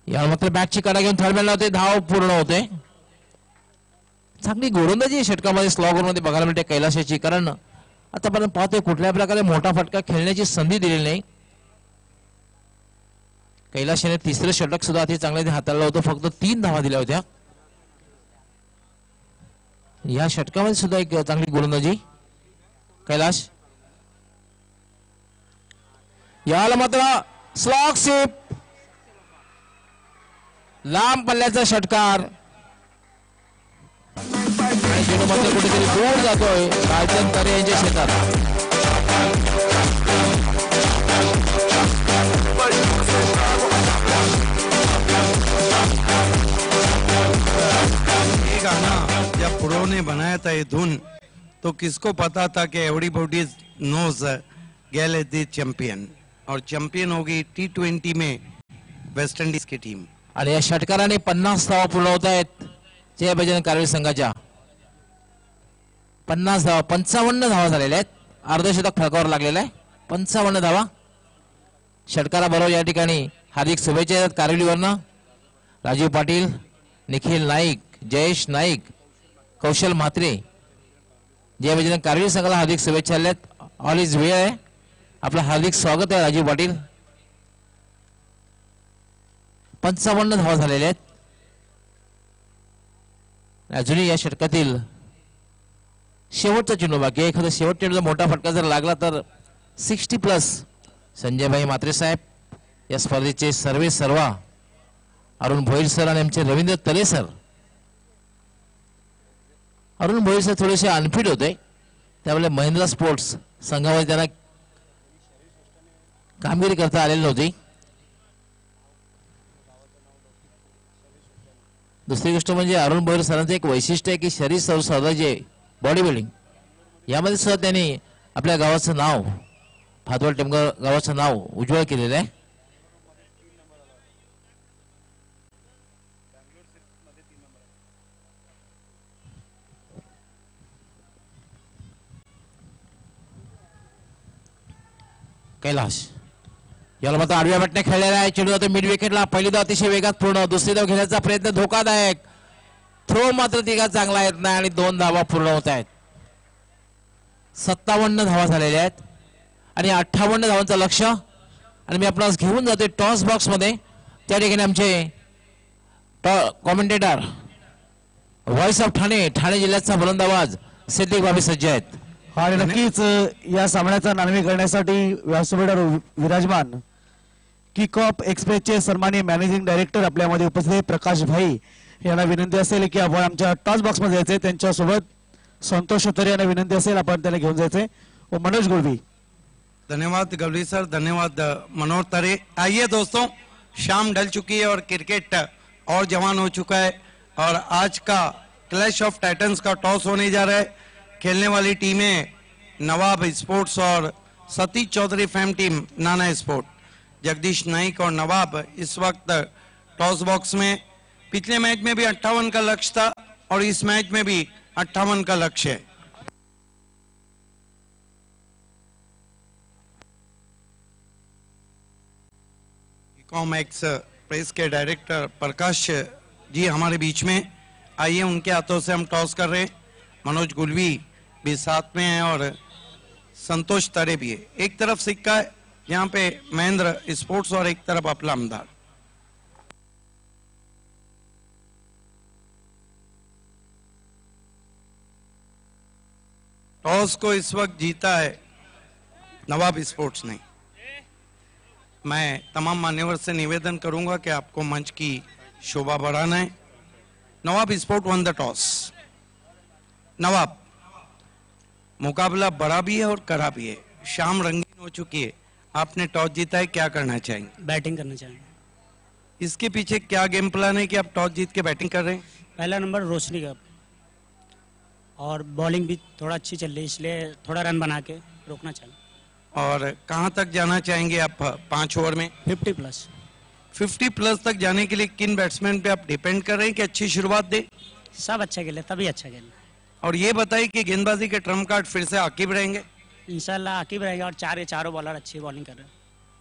या मात्र बॅटची कडा घेऊन थर्ड होते. धाव पूर्ण होते. चांगली गोलंदाजी षटकामध्ये स्लॉगर मध्ये बघायला मिळते कैलाशाची. कारण आतापर्यंत पाहतोय कुठल्या प्रकारे मोठा फटका खेळण्याची संधी दिलेली नाही. कैलाशाने तिसरं षटक सुद्धा अति चांगल्या हाताळलं होतं. फक्त 3 धावा दिल्या होत्या. या षटकामध्ये सुद्धा एक चांगली गोलंदाजी कैलाश. याला मात्र स्लॉग स्वीप लांब पल्ल्याचा षटकार आणि चेंडू मात्र कुठेतरी दूर जातोय राजन तरे यांच्या शेतात. ये गाना जब प्रो ने बनाया था ये धुन तो किसको पता था कि एवरीबॉडी नोज गेल इज द चैंपियन और चैंपियन होगी T20 में वेस्ट इंडीज की टीम. आणि या षटकाराने 50 धावा पूर्ण होत आहेत जय बजरंग कारवीर संघाच्या. 50 धावा 55 धावा झालेल्या आहेत. अर्धशतक फळकावर लागलेलं आहे. 55 धावा षटकाराबरोबर या ठिकाणी हार्दिक शुभेच्छा आहेत कारविलीवरनं. राजीव पाटील, निखिल नाईक, जयेश नाईक, कौशल म्हात्रे जय बजरंग कारवीर संघाला हार्दिक शुभेच्छा आल्या आहेत. ऑल इज वेळ आहे. आपलं हार्दिक स्वागत आहे राजीव पाटील. 55 धावा झालेल्या आहेत. अजूनही या षटकातील शेवटचा चेंडू बाकी आहे. एखादा शेवट चेंडूचा मोठा फटका जर लागला तर 60+ संजयभाई म्हात्रे साहेब या स्पर्धेचे सर्वे सर्वा अरुण भोईर सर आणि आमचे रवींद्र तले सर. अरुण भोईर सर थोडेसे अनफिट होते त्यामुळे महिंद्रा स्पोर्ट्स संघामध्ये त्यांना कामगिरी करता आलेली नव्हती. दुसरी गोष्ट म्हणजे अरुण भोईर सरांचं एक वैशिष्ट्य आहे की शरीर संवर्धन जे बॉडी बिल्डिंग यामध्ये सुद्धा त्यांनी आपल्या गावाचं नाव भातवड टेमगाव गावाचं नाव उज्ज्वल केलेलं आहे. कैलाश याला मात्र आडव्या बॅटने खेळलेला आहे. चेंडू जातो मिड विकेटला. पहिली धाव अतिशय वेगात पूर्ण. दुसरी धाव घेण्याचा प्रयत्न धोकादायक. थ्रो मात्र तिघा चांगला येत नाही आणि 2 धावा पूर्ण होत आहेत. 57 धावा झालेल्या आहेत आणि 58 धावांचं लक्ष. आणि मी आपणास घेऊन जाते टॉस बॉक्स मध्ये. त्या ठिकाणी आमचे कॉमेंटेटर व्हॉइस ऑफ ठाणे जिल्ह्याचा बुलंदाबाज सिद्दीक बाबी सज्ज आहेत. आणि नक्कीच या सामन्याचा नाणेफेक करण्यासाठी व्यासपीठावर विराजमान किक ऑफ एक्सप्रेसचे सन्माननीय मॅनेजिंग डायरेक्टर आपल्यामध्ये उपस्थित आहे प्रकाश भाई यांना विनंती असेल की आपण आमच्या टॉस बॉक्स मध्ये जायचे. त्यांच्यासोबत संतोष तरे यांना विनंती असेल आपण त्याला घेऊन जायचे. व मनोज गुरवी. धन्यवाद गवली सर, धन्यवाद मनोज तरे. आइए दोस्तों, शाम ढल चुकी है और क्रिकेट और जवान हो चुका है और आज का क्लैश ऑफ टाइटंस का टॉस होने जा रहा है. खेलने वाली टीमें नवाब स्पोर्ट्स और सतीश चौधरी फैम टीम नाना स्पोर्ट. जगदीश नाइक और नवाब इस वक्त टॉस बॉक्स में. पिछले मैच में भी 58 का लक्ष्य था और इस मैच में भी 58 का लक्ष्य है. कॉमेक्स प्रेस के डायरेक्टर प्रकाश जी हमारे बीच में. आइए, उनके हाथों से हम टॉस कर रहे हैं. मनोज गुलवी भी साथ में है और संतोष तरे भी है. एक तरफ सिक्का है यहाँ पे महेंद्र स्पोर्ट्स और एक तरफ अपला अमदार. टॉस को इस वक्त जीता है नवाब स्पोर्ट्स ने. मैं तमाम मान्यवर से निवेदन करूंगा कि आपको मंच की शोभा बढ़ाना है. Nawab sport one the toss. Nawab, मुकाबला बड़ा भी है और कड़ा भी है, शाम रंगीन हो चुकी है, आपने टॉस जीता है, क्या करना चाहेंगे? बैटिंग करना चाहेंगे। इसके पीछे क्या गेम प्लान है कि आप टॉस जीत के बैटिंग कर रहे हैं? पहला नंबर रोशनी का, और बॉलिंग भी थोड़ा अच्छी चल रही है, इसलिए थोड़ा रन बना के रोकना चाहिए। और कहां तक जाना चाहेंगे आप 5 ओवर में? 50 प्लस। 50 प्लस तक जाने के लिए किन बैट्समैन पे आप डिपेंड कर रहे हैं कि अच्छी शुरुआत दे? सब अच्छा खेले तभी अच्छा खेलना। और ये बताइए कि गेंदबाजी के ट्रम्प कार्ड फिर से आकिब रहेंगे? इंशाल्लाह आकिब रहेगा, और चारों बॉलर अच्छी बॉलिंग कर रहे हैं।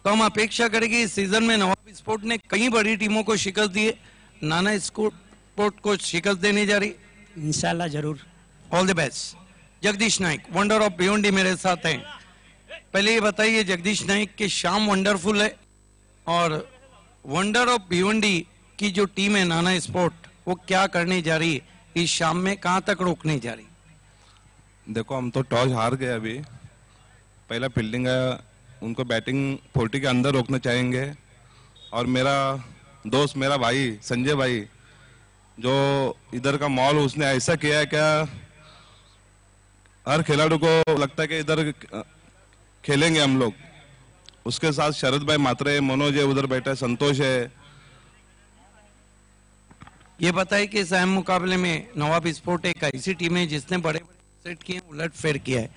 तो हम अपेक्षा करेंगे इस सीजन में नवाब स्पोर्ट ने कई बड़ी टीमों को शिकस्त दी है, नाना स्पोर्ट को शिकस्त देने जा रही। इंशाल्लाह जरूर। All the best. Jagdish Naik, wonder of Bhiwandi मेरे साथ हैं। पहले ये बताइए जगदीश नाइक की शाम वंडरफुल है, और वंडर ऑफ भिवंडी की जो टीम है नाना स्पोर्ट, वो क्या करने जा रही है इस शाम में, कहां तक रोकने जा रही? देखो हम तो टॉस हार गए अभी, पहला फील्डिंग है, उनको बैटिंग 40 के अंदर रोकना चाहेंगे। और मेरा दोस्त, मेरा भाई संजय भाई, जो इधर का मॉल उसने ऐसा किया है क्या, हर खिलाड़ी को लगता है कि इधर खेलेंगे हम लोग। उसके साथ शरद भाई मात्रे, मनोज है उधर बैठा है, संतोष है। ये बताइए कि इस अहम मुकाबले में नवाब स्पोर्ट एक ऐसी टीम है जिसने बड़े बड़े सेट किए, उलट फेर किया है।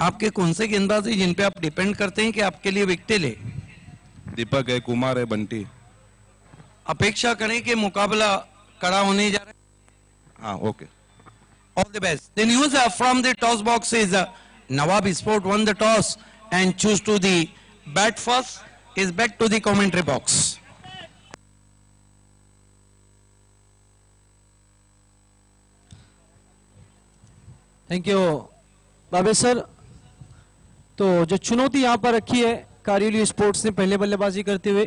आपके कौन से गेंदबाज हैं जिन पे आप डिपेंड करते हैं कि आपके लिए विकेट ले? दीपक है, कुमार है, बंटी। अपेक्षा करें कि मुकाबला कड़ा होने जा रहा है। हाँ okay. All the best. The news from the toss box is Nawab Sport won the toss and choose to the bat first. Is back to the commentary box. Thank you बाबे सर। तो जो चुनौती यहाँ पर रखी है कारियोली sports ने पहले बल्लेबाजी करते हुए,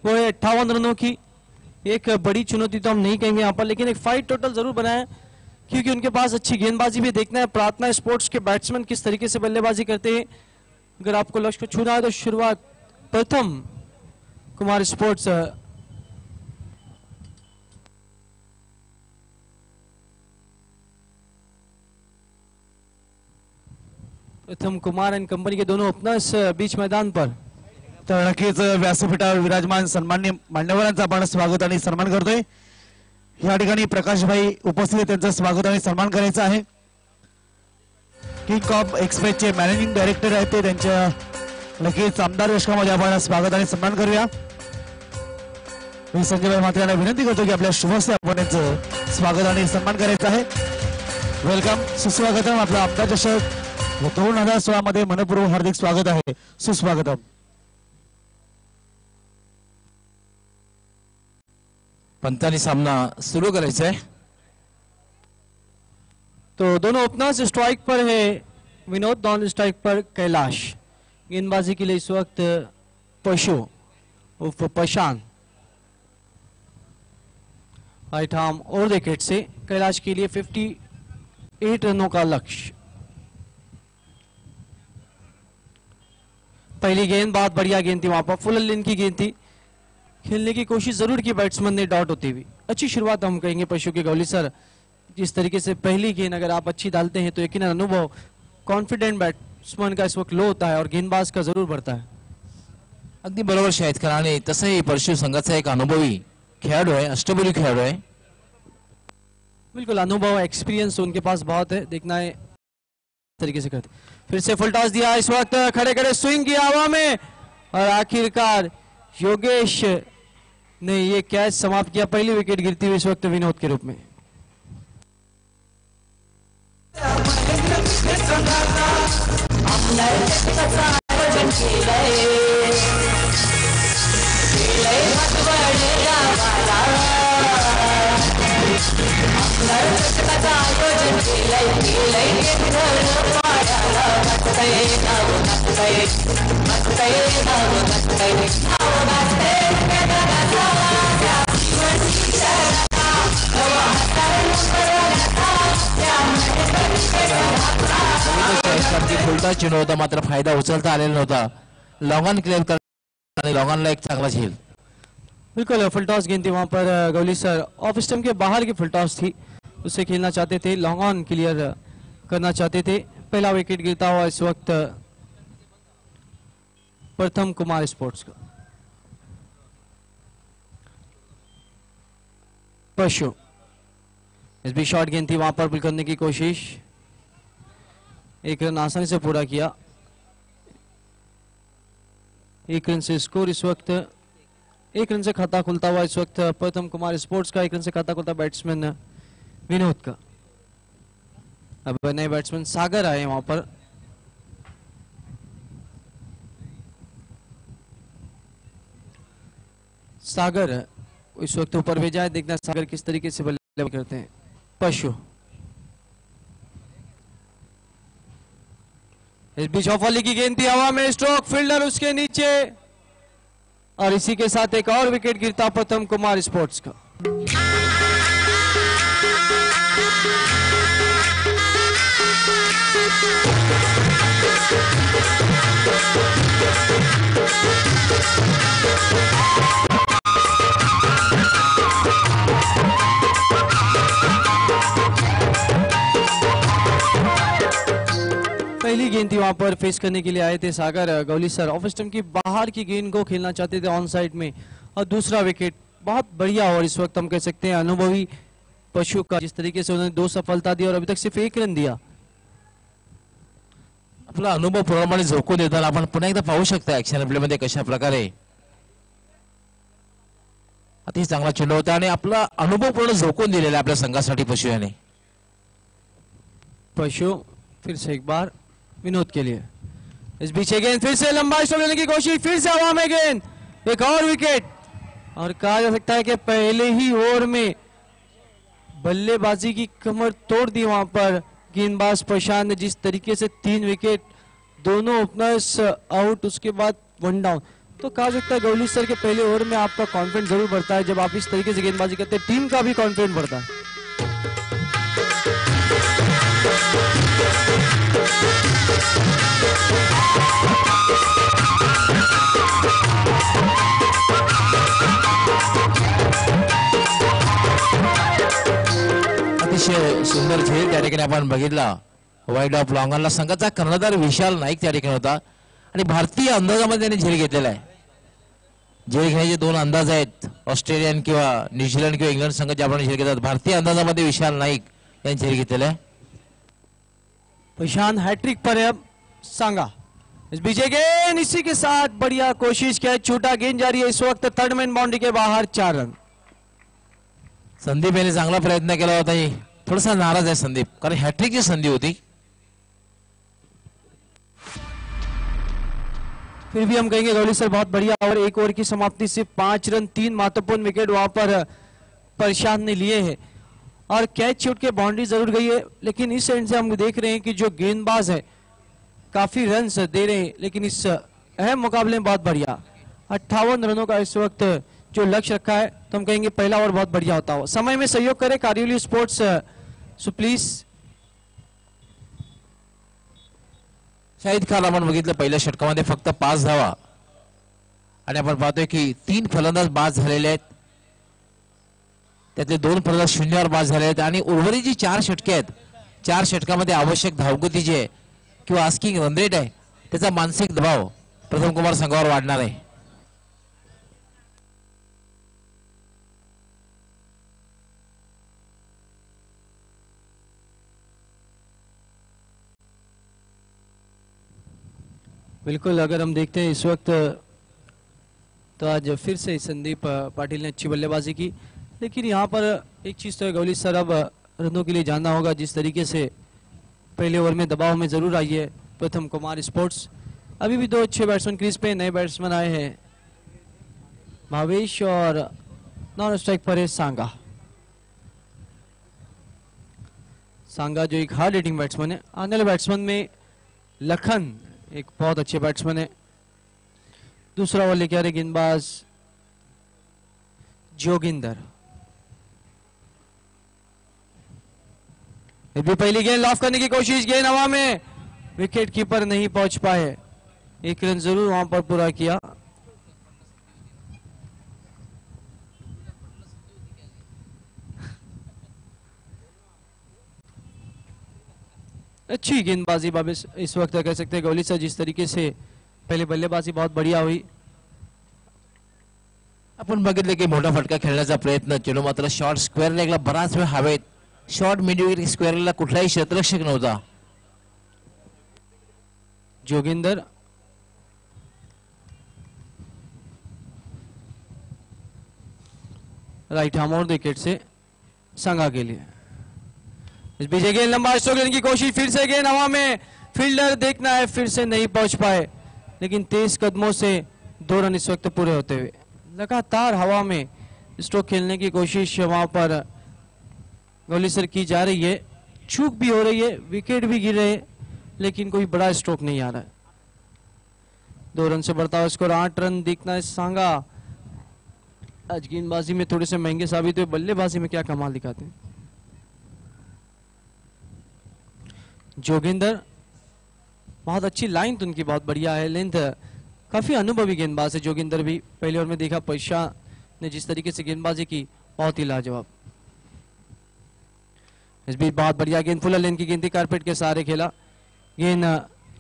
वो है 58 रनों की। एक बड़ी चुनौती तो हम नहीं कहेंगे यहाँ पर, लेकिन एक फाइट टोटल जरूर बनाया है, क्योंकि उनके पास अच्छी गेंदबाजी भी देखना है। प्रार्थना स्पोर्ट्स के बैट्समैन किस तरीके से बल्लेबाजी करते हैं। अगर आपको लक्ष्य को छूना है तो शुरुआत प्रथम कुमार स्पोर्ट्स प्रथम कुमार एंड कंपनी के दोनों ओपनर्स बीच मैदान पर। तर नक्कीच व्यासपीठावर विराजमान सन्मान्य मान्यवरांचं आपण स्वागत आणि सन्मान करतोय। या ठिकाणी प्रकाशभाई उपस्थित आहेत, त्यांचं स्वागत आणि सन्मान करायचं आहे। किंग ऑफ एक्सप्रेसचे मॅनेजिंग डायरेक्टर आहेत ते, त्यांच्या नक्कीच आमदार यशकामध्ये आपण स्वागत आणि सन्मान करूया। मी संजयभाई मात्रे यांना विनंती करतो की आपल्या शुभस्य आपण यांचं स्वागत आणि सन्मान करायचं आहे। वेलकम, सुस्वागतम। आपला आमदार चषक 2016 मध्ये मनपूर्वक हार्दिक स्वागत आहे, सुस्वागतम। पंतांनी सामना सुरू करायचा है। तो दोनों ओपनर्स स्ट्राइक पर है, विनोद नॉन स्ट्राइक पर कैलाश। गेंदबाजी के लिए इस वक्त पशु उर्फ पशान राइट आर्म और विकेट से कैलाश के लिए 58 रनों का लक्ष्य। पहली गेंद बहुत बढ़िया गेंद थी, वहां पर फुल लेन की गेंद थी, खेलने की कोशिश जरूर की बैट्समैन ने डॉट होती हुई। अच्छी शुरुआत हम कहेंगे पशु के गौली सर। जिस तरीके से पहली गेंद अगर आप अच्छी डालते हैं तो यकीनन अनुभव कॉन्फिडेंट बैट्समैन का इस वक्त लो होता है और गेंदबाज का जरूर बढ़ता है। अगदी बरोबर शाहिद खान, आणि तसंही परशु संघाचा एक अनुभवी खेळाडू आहे, अष्टपैलू खेळाडू आहे। बिल्कुल अनुभव एक्सपीरियंस उनके पास बहुत है, देखना है तरीके से करते। फिर से फुल टॉस दिया, इस वक्त खड़े खड़े स्विंग किया हवा में और आखिरकार योगेश ने ये कैच समाप्त किया। पहली विकेट गिरती हुई इस वक्त विनोद के रूप में। फुलटॉस चेंडू होता, मात्र फायदा उचलता आलेला नव्हता। लॉंग ऑन क्लियर करताना लॉंग ऑनला एक चांगला झेल। बिल्कुल फुल टॉस गेंद थी वहां पर गौली सर ऑफ स्टंप के बाहर की फुल टॉस थी, उससे खेलना चाहते थे, लॉन्ग ऑन क्लियर करना चाहते थे, पहला विकेट गिरता हुआ इस वक्त प्रथम कुमार स्पोर्ट्स का। पशु इस भी शॉट गेंद थी, वहां पर पुल करने की कोशिश, एक रन आसानी से पूरा किया। एक रन से स्कोर इस वक्त, एक रन से खाता खुलता हुआ इस वक्त प्रथम कुमार स्पोर्ट्स का, एक रन से खाता खुलता बैट्समैन विनोद का। अब नए बैट्समैन सागर आए वहां पर। सागर इस वक्त ऊपर भेजा है, देखना सागर किस तरीके से बल्लेबाजी करते हैं। पशु इस बीच ऑफ वाली की गेंद थी, हवा में स्ट्रोक, फील्डर उसके नीचे, और इसी के साथ एक और विकेट गिरता प्रथम कुमार स्पोर्ट्स का। पहली गेंद थी, वहां पर फेस करने के लिए आए थे सागर गौली सर। ऑफ स्टंप की बाहर की गेंद को खेलना चाहते थे ऑन साइड में, और दूसरा विकेट बहुत बढ़िया, और इस वक्त हम कह सकते हैं अनुभवी पशु का, जिस तरीके से उन्होंने 2 सफलता दी और अभी तक सिर्फ 1 रन दिया। आपला अनुभव पूर्णपणे झोकून देताना आपण पुन्हा एकदा पाहू शकता ऍक्शन प्ले मध्ये कशा प्रकारे अतिशय चांगला चेंडू होता आणि आपला अनुभव पूर्ण झोकून दिलेला आपल्या संघासाठी पशु याने। पशु फिर से एक बार विनोद के लिए, इस बीच गेंद फिर से लंबा स्ट्रोक लेने की कोशिश, फिर से हवा में गेंद, एक और विकेट। और कहा जा सकता है कि पहले ही ओवर में बल्लेबाजी की कमर तोड़ दी वहां पर गेंदबाज प्रशांत ने, जिस तरीके से 3 विकेट, दोनों ओपनर्स आउट, उसके बाद 1 डाउन। तो कहा सकता है गौली सर के पहले ओवर में आपका कॉन्फिडेंस जरूर बढ़ता है, जब आप इस तरीके से गेंदबाजी करते हैं टीम का भी कॉन्फिडेंस बढ़ता है। अतिशय सुंदर झेल त्या ठिकाणी आपण बघितला। वाईड ऑफ लॉंगनला संघाचा कर्णधार विशाल नाईक त्या ठिकाणी होता, आणि भारतीय अंदाजामध्ये त्यांनी झेल घेतलेला आहे। झेल घेण्याचे 2 अंदाज आहेत, ऑस्ट्रेलियन किंवा न्यूझीलंड किंवा इंग्लंड संघ ज्याप्रमाणे झेल घेतात, भारतीय अंदाजामध्ये विशाल नाईक यांनी झेल घेतलेला आहे। प्रशांत हैट्रिक पर है, अब सांगा इस बीच गेंद, इसी के साथ बढ़िया कोशिश किया, छोटा गेंद जारी है इस वक्त थर्ड मैन बाउंड्री के बाहर, 4 रन। संदीप यांनी चांगला प्रयत्न केला होता, थोडासा नाराज आहे संदीप, कारण हॅट्रिकची संधी होती। फिर भी हम कहेंगे गौली सर बहुत बढ़िया, और 1 ओवर की समाप्ति से 5 रन, 3 महत्वपूर्ण विकेट वहां पर प्रशांत ने लिए हैं, और कैच छूट के बाउंड्री जरूर गई है, लेकिन इस एंड से हम देख रहे हैं कि जो गेंदबाज है काफी रन दे रहे हैं, लेकिन इस अहम मुकाबले में बहुत बढ़िया 58 रनों का इस वक्त जो लक्ष्य रखा है, तो हम कहेंगे पहला ओवर बहुत बढ़िया होता हो। समय में सहयोग करे Kariyoli sports, so please. Shahid Khan आपण बघितलं पहिल्या षटकामध्ये फक्त 5 धावा, आणि आपण पाहतोय की 3 फलंदाज बाद झालेले आहेत, त्यातले 2 फलंदाज शून्यावर बाद झाले आहेत, आणि उर्वरित जी 4 षटके आहेत, 4 षटकामध्ये आवश्यक धावगती जी आहे किंवा आस्किंग रन रेट आहे, त्याचा मानसिक दबाव प्रथम कुमार संघावर वाढणार आहे। बिल्कुल, अगर हम देखते हैं इस वक्त, तो आज फिर से संदीप पाटिल ने अच्छी बल्लेबाजी की, लेकिन यहाँ पर एक चीज तो है गौली सर, अब रनों के लिए जानना होगा, जिस तरीके से पहले ओवर में दबाव में जरूर आई है प्रथम कुमार स्पोर्ट्स। अभी भी 2 अच्छे बैट्समैन क्रीज पे, नए बैट्समैन आए हैं भावेश, और नॉन स्ट्राइक पर है सांगा। सांगा जो एक हार्ड हिटिंग बैट्समैन है, आने वाले बैट्समैन में लखन एक बहुत अच्छे बैट्समैन है। दूसरा ओवर लेके आ रहे गेंदबाज जोगिंदर। भी पहली गेंद लॉफ करने की कोशिश, गेंद हवा में, विकेट कीपर नहीं पहुंच पाए, 1 रन जरूर वहां पर पूरा किया। अच्छी गेंदबाजी वापस इस वक्त कह सकते हैं गौली सर, जिस तरीके से पहले बल्लेबाजी बहुत बढ़िया हुई। आपण बघितले की मोठा फटका खेळण्याचा प्रयत्न चलो, मात्र शॉर्ट स्क्वेअर लेगला बराच वेळ हवेत, शॉर्ट मिडविकेट स्क्वेअर लेगला कुठलाही क्षेत्ररक्षक नव्हता। जोगिंदर राइट आर्म और विकेट से संगा के लिए। इस बीच गेंद लंबा स्ट्रोक लेने की कोशिश, फिर से गेंद हवा में, फील्डर देखना है, फिर से नहीं पहुंच पाए, लेकिन तेज कदमों से 2 रन इस वक्त पूरे होते हुए। लगातार हवा में स्ट्रोक खेलने की कोशिश वहां पर गौली सर की जा रही है, चूक भी हो रही है, विकेट भी गिर रहे हैं, लेकिन कोई बड़ा स्ट्रोक नहीं आ रहा है। 2 रन से बढ़ता हुआ स्कोर 8 रन दिखना है सांगा। आज गेंदबाजी में थोड़े से महंगे साबित हुए, बल्लेबाजी में क्या कमाल दिखाते हैं। जोगिंदर बहुत अच्छी लाइन तो उनकी बहुत बढ़िया है, लेंथ, काफी अनुभवी गेंदबाज है जोगिंदर भी। पहले ओवर में देखा पैशा ने जिस तरीके से गेंदबाजी की, बहुत ही लाजवाब। इस बीच बहुत बढ़िया गेंद, फुल लेन की गेंद थी, कारपेट के सहारे खेला, गेंद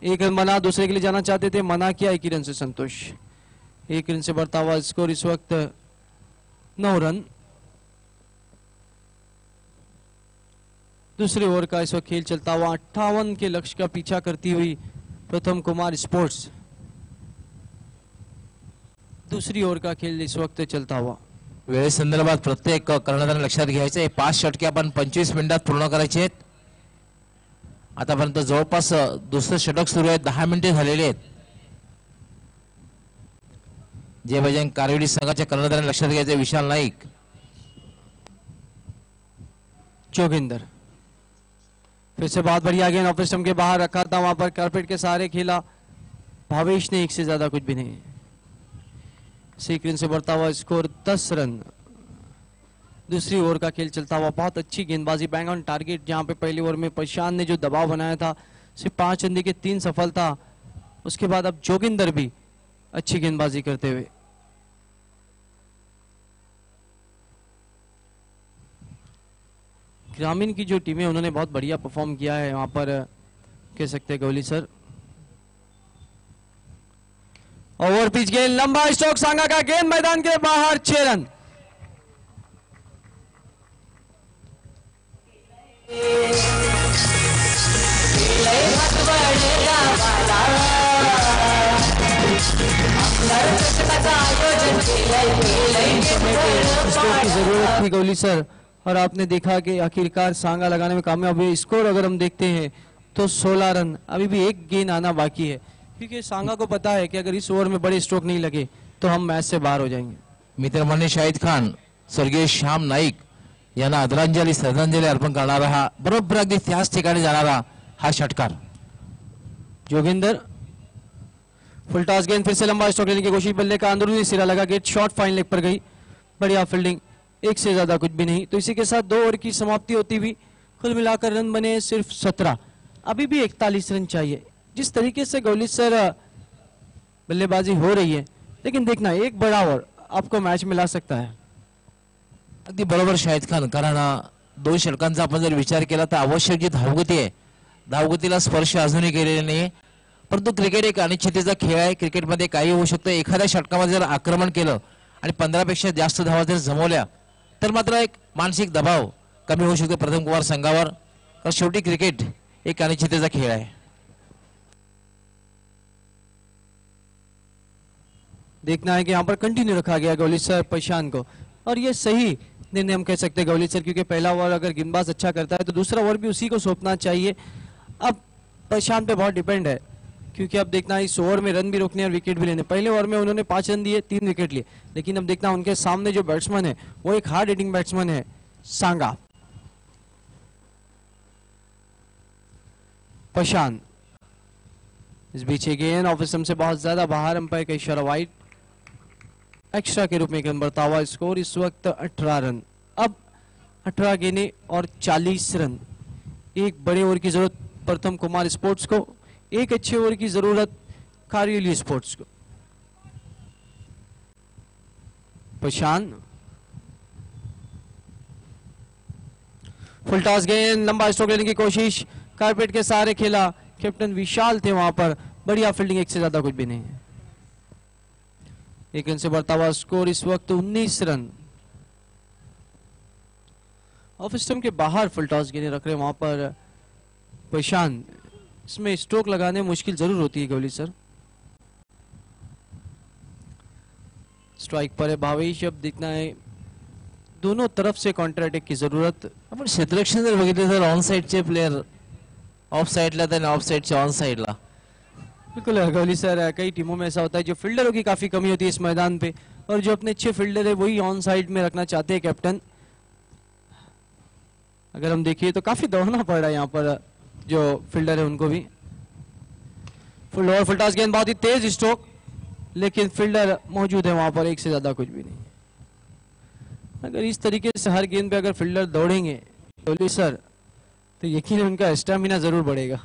एक रन बना, दूसरे के लिए जाना चाहते थे, मना किया, 1 ही रन से संतोष। 1 रन से बढ़ता हुआ स्कोर इस वक्त 9 रन। दूसरे ओवर का इस वक्त खेल चलता हुआ, 58 के लक्ष्य का पीछा करती हुई प्रथम कुमार स्पोर्ट्स। दूसरी ओवर का खेल इस वक्त चलता हुआ। वेळेसंदर्भात प्रत्येक कर्णधाराने लक्षात घ्यायचं आहे, 5 षटके आपण 25 मिनिटात पूर्ण करायचे आहेत। आतापर्यंत जवळपास दुसरं षटक सुरू आहे, 10 मिनिटे झालेले आहेत। जे बजरंग कारवडी संघाच्या कर्णधाराने लक्षात घ्यायचे, विशाल नाईक। जोगिंदर फिर से बहुत बढ़िया गेंद ऑफ स्टंप के बाहर रखा था, वहां पर कारपेट के सहारे खेला, भावेश ने 1 से ज्यादा कुछ भी नहीं। 6 रन से बढ़ता हुआ स्कोर 10 रन। दूसरी ओवर का खेल चलता हुआ, बहुत अच्छी गेंदबाजी, बैंग ऑन टारगेट, जहां पे पहली ओवर में प्रशांत ने जो दबाव बनाया था, सिर्फ 5 रन के 3 सफलता, उसके बाद अब जोगिंदर भी अच्छी गेंदबाजी करते हुए। ग्रामीण की जो टीमें उन्होंने बहुत बढ़िया परफॉर्म किया है, वहां पर कह सकते हैं गौली सर। ओवर पिच गेंद, लंबा स्ट्रोक सांगा का, गेंद मैदान के बाहर, 6 रन। स्ट्रोक की जरूरत थी गौली सर, और आपने देखा कि आखिरकार सांगा लगाने में कामयाब हुए। स्कोर अगर हम देखते हैं तो 16 रन, अभी भी एक गेंद आना बाकी है, क्योंकि सांगा को पता है कि अगर इस ओवर में बड़े स्ट्रोक नहीं लगे तो हम मैच से बाहर हो जाएंगे। मित्रमंडळी शाहिद खान, स्वर्गीय श्याम नाईक यांना आदरांजली श्रद्धांजली अर्पण करणारा हा, बरोबर अगदी त्याच ठिकाणी जाणारा हा षटकार। जोगिंदर फुल टॉस गेंद, फिर से लंबा स्ट्रोक लेने की कोशिश, बल्ले का अंदरूनी सिरा लगा, गेट शॉर्ट फाइन लेग पर गई, बढ़िया फील्डिंग, 1 से ज्यादा कुछ भी नहीं। तो इसी के साथ 2 ओवर की समाप्ति होती हुई, कुल मिलाकर रन बने सिर्फ 17। अभी भी 41 रन चाहिए। जिस तरीके से गौली सर बल्लेबाजी हो रही है, लेकिन देखना एक बड़ा ओवर आपको मैच में ला सकता है। अगदी बरोबर शाहिद खान, कारण 2 षटकांचा आपण जर विचार केला तर आवश्यक जी धावगती आहे, धावगतीला स्पर्श अजूनही केलेला नाही, परंतु क्रिकेट एक अनिश्चिततेचा खेळ आहे। क्रिकेटमध्ये काही होऊ शकतं। एखाद्या षटकामध्ये जर आक्रमण केलं आणि 15 पेक्षा जास्त धावा जर जमवल्या तर मात्र एक मानसिक दबाव कमी होऊ शकतो प्रथम कुमार संघावर, कारण शेवटी क्रिकेट एक अनिश्चिततेचा खेळ आहे। देखना है कि यहाँ पर कंटिन्यू रखा गया गौली सर प्रशांत को, और ये सही निर्णय हम कह सकते हैं गौली सर, क्योंकि पहला ओवर अगर गेंदबाज अच्छा करता है तो दूसरा ओवर भी उसी को सौंपना चाहिए। अब प्रशांत पे बहुत डिपेंड है, क्योंकि अब देखना इस ओवर में रन भी रोकने और विकेट भी लेने। पहले ओवर में उन्होंने 5 रन दिए, 3 विकेट लिए, लेकिन अब देखना उनके सामने जो बैट्समैन है वो एक हार्ड हिटिंग बैट्समैन है, सांगा। प्रशांत इस बीच गेंद ऑफ स्टंप से बहुत ज्यादा बाहर, अंपायर का इशारा वाइड, एक्स्ट्रा के रूप में एक रन बढ़ता हुआ स्कोर इस वक्त 18 रन। अब 18 गेंदें और 40 रन। एक बड़े ओवर की जरूरत प्रथम कुमार स्पोर्ट्स को, एक अच्छे ओवर की जरूरत कारियोली स्पोर्ट्स को। प्रशांत फुल टॉस गेंद, लंबा स्ट्रोक लेने की कोशिश, कारपेट के सहारे खेला, कैप्टन विशाल थे वहां पर, बढ़िया फील्डिंग, एक से ज्यादा कुछ भी नहीं है। 1 रन से बढ़ता हुआ स्कोर इस वक्त 19 रन। ऑफ स्टंप के बाहर फुल टॉस गेंदें रख रहे वहां पर प्रशांत। इसमें स्ट्रोक लगाने में मुश्किल जरूर होती है गवली सर। स्ट्राइक पर है भावेश, अब देखना है दोनों तरफ से काउंटर अटॅक की जरूरत। आपण क्षेत्ररक्षण जर बघितलं तर ऑन साइडचे प्लेयर ऑफ साइडला तर ऑफ साइडचे ऑन साइडला। बिल्कुल गवली सर, कई टीमों में ऐसा होता है जो फील्डरों की काफी कमी होती है इस मैदान पे, और जो अपने अच्छे फील्डर है वही ऑन साइड में रखना चाहते हैं कैप्टन। अगर हम देखिए तो काफी दौड़ना पड़ रहा है यहाँ पर जो फील्डर है उनको भी। फुल ओवर फुल टॉस गेंद, बहुत ही तेज स्ट्रोक, लेकिन फील्डर मौजूद है वहां पर, एक से ज्यादा कुछ भी नहीं। अगर इस तरीके से हर गेंद पे अगर फील्डर दौड़ेंगे गवली सर तो यकीनन उनका स्टॅमिना जरूर बढ़ेगा।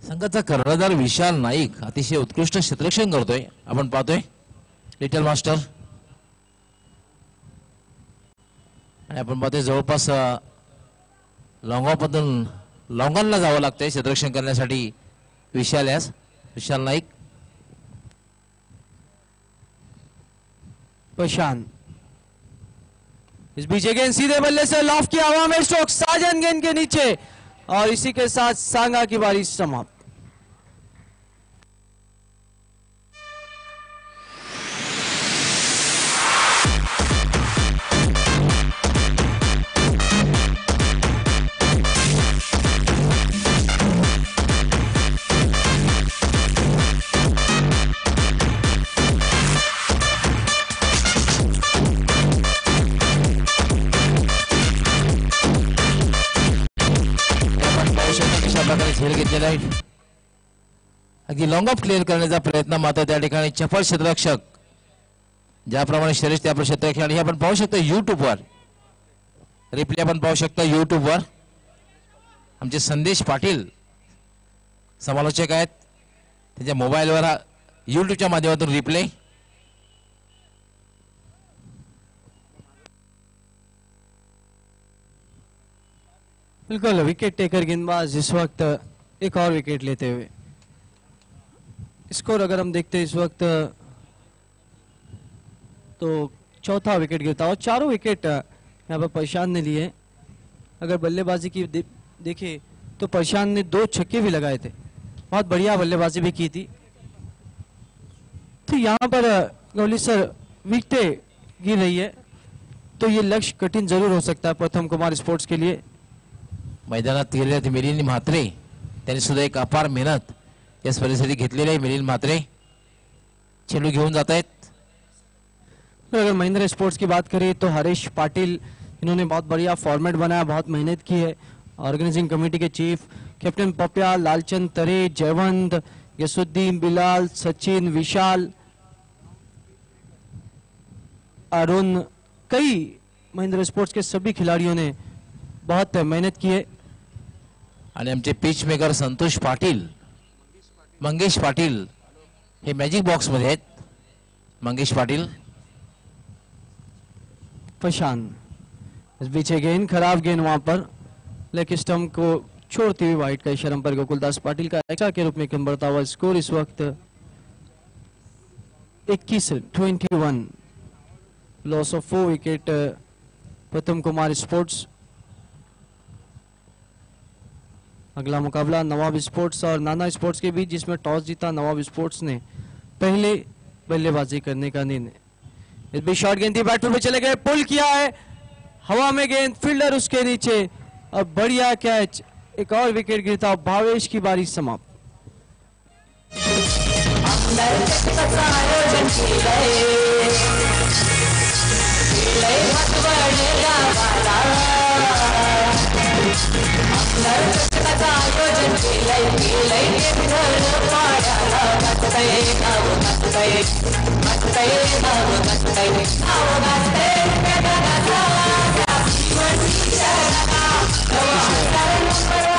संघाचा कर्णधार विशाल नाईक अतिशय उत्कृष्ट क्षेत्ररक्षण करतोय, आपण पाहतोय लिटल मास्टर। आणि आपण पाहतोय जवळपास लॉंगॉनमधून लॉंगॉनला जावं लागतंय क्षेत्ररक्षण करण्यासाठी विशाल नाईक। प्रशांत इस बीच गेंद सीधे बल्ले से लॉफ किया हवा में, स्ट्रोक साजन गेंद के नीचे, और इसी के साथ सांगा की बारी समाप्त। झेल घेतलेला आहे, अगदी लॉंग ऑफ क्लिअर करण्याचा प्रयत्न मात्र त्या ठिकाणी चपळ क्षेत्ररक्षक ज्याप्रमाणे शरीर त्या क्षेत्ररक्षक। आणि आपण पाहू शकतो युट्यूबवर रिप्ले, आपण पाहू शकता युट्यूबवर आमचे संदेश पाटील समालोचक आहेत, त्यांच्या मोबाईलवर युट्यूबच्या माध्यमातून रिप्ले। बिल्कुल विकेट टेकर गेंदबाज इस वक्त एक और विकेट लेते हुए। स्कोर अगर हम देखते हैं इस वक्त तो चौथा विकेट गिरता और चारों विकेट यहाँ पर प्रशांत ने लिए। अगर बल्लेबाजी की देखें तो प्रशांत ने 2 छक्के भी लगाए थे, बहुत बढ़िया बल्लेबाजी भी की थी। तो यहाँ पर गवली सर विकेटें गिर रही है तो ये लक्ष्य कठिन जरूर हो सकता है प्रथम कुमार स्पोर्ट्स के लिए। मैदानात गेलेले मिलिंद म्हात्रे त्यांनी सुद्धा एक अपार मेहनत या स्पर्धेसाठी घेतलेली आहे। मिलिंद म्हात्रे चेंडू घेऊन जात आहेत। अगर महिंद्रा स्पोर्ट्स की बात करें तो हरीश पाटिल, इन्होंने बहुत बढ़िया फॉर्मेट बनाया, बहुत मेहनत की है। ऑर्गेनाइजिंग कमेटी के चीफ कैप्टन पप्या, लालचंद तरे, जयवंत, यसुद्दीन, बिलाल, सचिन, विशाल, अरुण, कई महिंद्रा स्पोर्ट्स के सभी खिलाड़ियों ने बहुत मेहनत की है। आणि आमचे पिच मेकर संतोष पाटील, मंगेश पाटील हे मॅजिक बॉक्स मध्ये आहेत। मंगेश पाटील, प्रशांत इस बीच गेंद, खराब गेंद वहां पर, लेग स्टंप को छोड़ती हुई वाइट का इशारा पर गोकुलदास पाटिल का एक्स्ट्रा के रूप में कम बढ़ता हुआ स्कोर इस वक्त 21 लॉस ऑफ 4 विकेट प्रथम कुमार स्पोर्ट्स। अगला मुकाबला नवाब स्पोर्ट्स और नाना स्पोर्ट्स के बीच, जिसमें टॉस जीता नवाब स्पोर्ट्स ने पहले बल्लेबाजी करने का निर्णय। इस बीच शॉट गेंद थी, बैट पे चले गए, पुल किया है, हवा में गेंद, फील्डर उसके नीचे, अब बढ़िया कैच, एक और विकेट गिरता, भावेश की बारी समाप्त।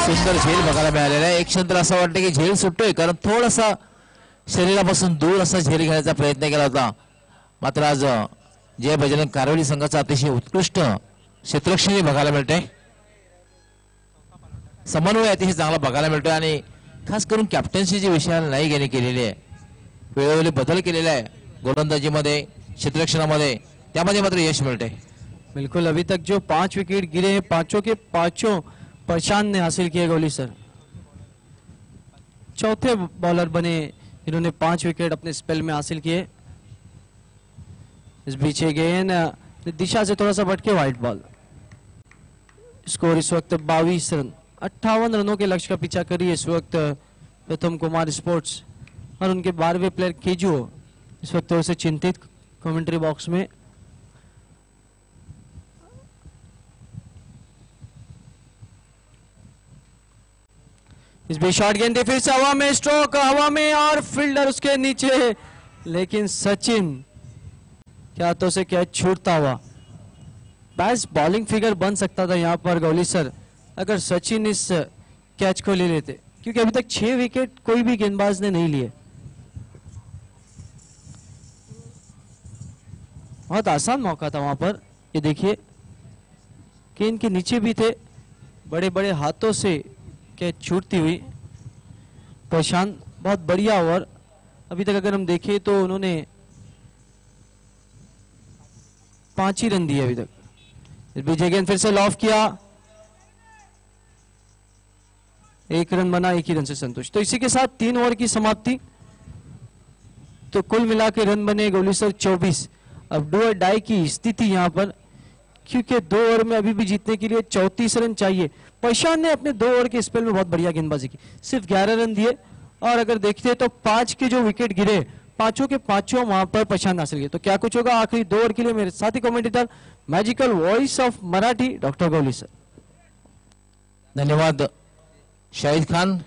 सुंदर झेल बघायला मिळालेला आहे। एक क्षण तर असं वाटतं की झेल सुटतोय, कारण थोडासा शरीरापासून दूर असा झेल घेण्याचा प्रयत्न केला होता, मात्र आज जय बजरंग कारवली संघाचा अतिशय उत्कृष्ट क्षेत्ररक्षण बघायला मिळतंय। समन्वय अतिशय चांगला बघायला मिळतोय आणि खास करून कॅप्टन्सीची विषयाला नाही घेणे केलेली आहे, वेळोवेळी बदल केलेला आहे गोलंदाजीमध्ये क्षेत्ररक्षणामध्ये, त्यामध्ये मात्र यश मिळते। बिल्कुल, अभी तक जो 5 विकेट गिरे हैं पांचों के पांचों प्रशांत ने हासिल किए गोली सर। चौथे बॉलर बने इन्होंने 5 विकेट अपने स्पेल में हासिल किए। इस बीच गेंद दिशा से थोड़ा सा भटके, वाइट बॉल। स्कोर इस वक्त 22 रन, 58 रनों के लक्ष्य का पीछा करी इस वक्त प्रथम कुमार स्पोर्ट्स और उनके 12वें प्लेयर केजुओ इस वक्त थोड़े से चिंतित कमेंट्री बॉक्स में। इस बीच शॉट गेंद फिर से हवा में, स्ट्रोक हवा में और फील्डर उसके नीचे, लेकिन सचिन क्या तो से कैच छूटता हुआ। बेस्ट बॉलिंग फिगर बन सकता था यहाँ पर गौली सर अगर सचिन इस कैच को ले लेते, क्योंकि अभी तक 6 विकेट कोई भी गेंदबाज ने नहीं लिए। बहुत आसान मौका था वहां पर, ये देखिए कि इनके नीचे भी थे, बड़े बड़े हाथों से कैच छूटती हुई। प्रशांत बहुत बढ़िया ओवर, अभी तक अगर हम देखें तो उन्होंने 5 ही रन दिए अभी तक। इस बीच अगेन फिर से लॉफ किया, 1 रन बना, 1 ही रन से संतुष्ट। तो इसी के साथ 3 ओवर की समाप्ति, तो कुल मिला के रन बने गोली सर 24। अब डू और डाई की स्थिति यहाँ पर, क्योंकि 2 ओवर में अभी भी जीतने के लिए 34 रन चाहिए। प्रशांत ने अपने 2 ओवर के स्पेल में बहुत बढ़िया गेंदबाजी की, सिर्फ 11 रन दिए, और अगर देखते तो 5 के जो विकेट गिरे पांचों के पांचों वहां पर प्रशांत हासिल किए। तो क्या कुछ होगा आखिरी 2 ओवर के लिए, मेरे साथी commentator magical voice of Marathi doctor Gauli sir. धन्यवाद शाहिद खान।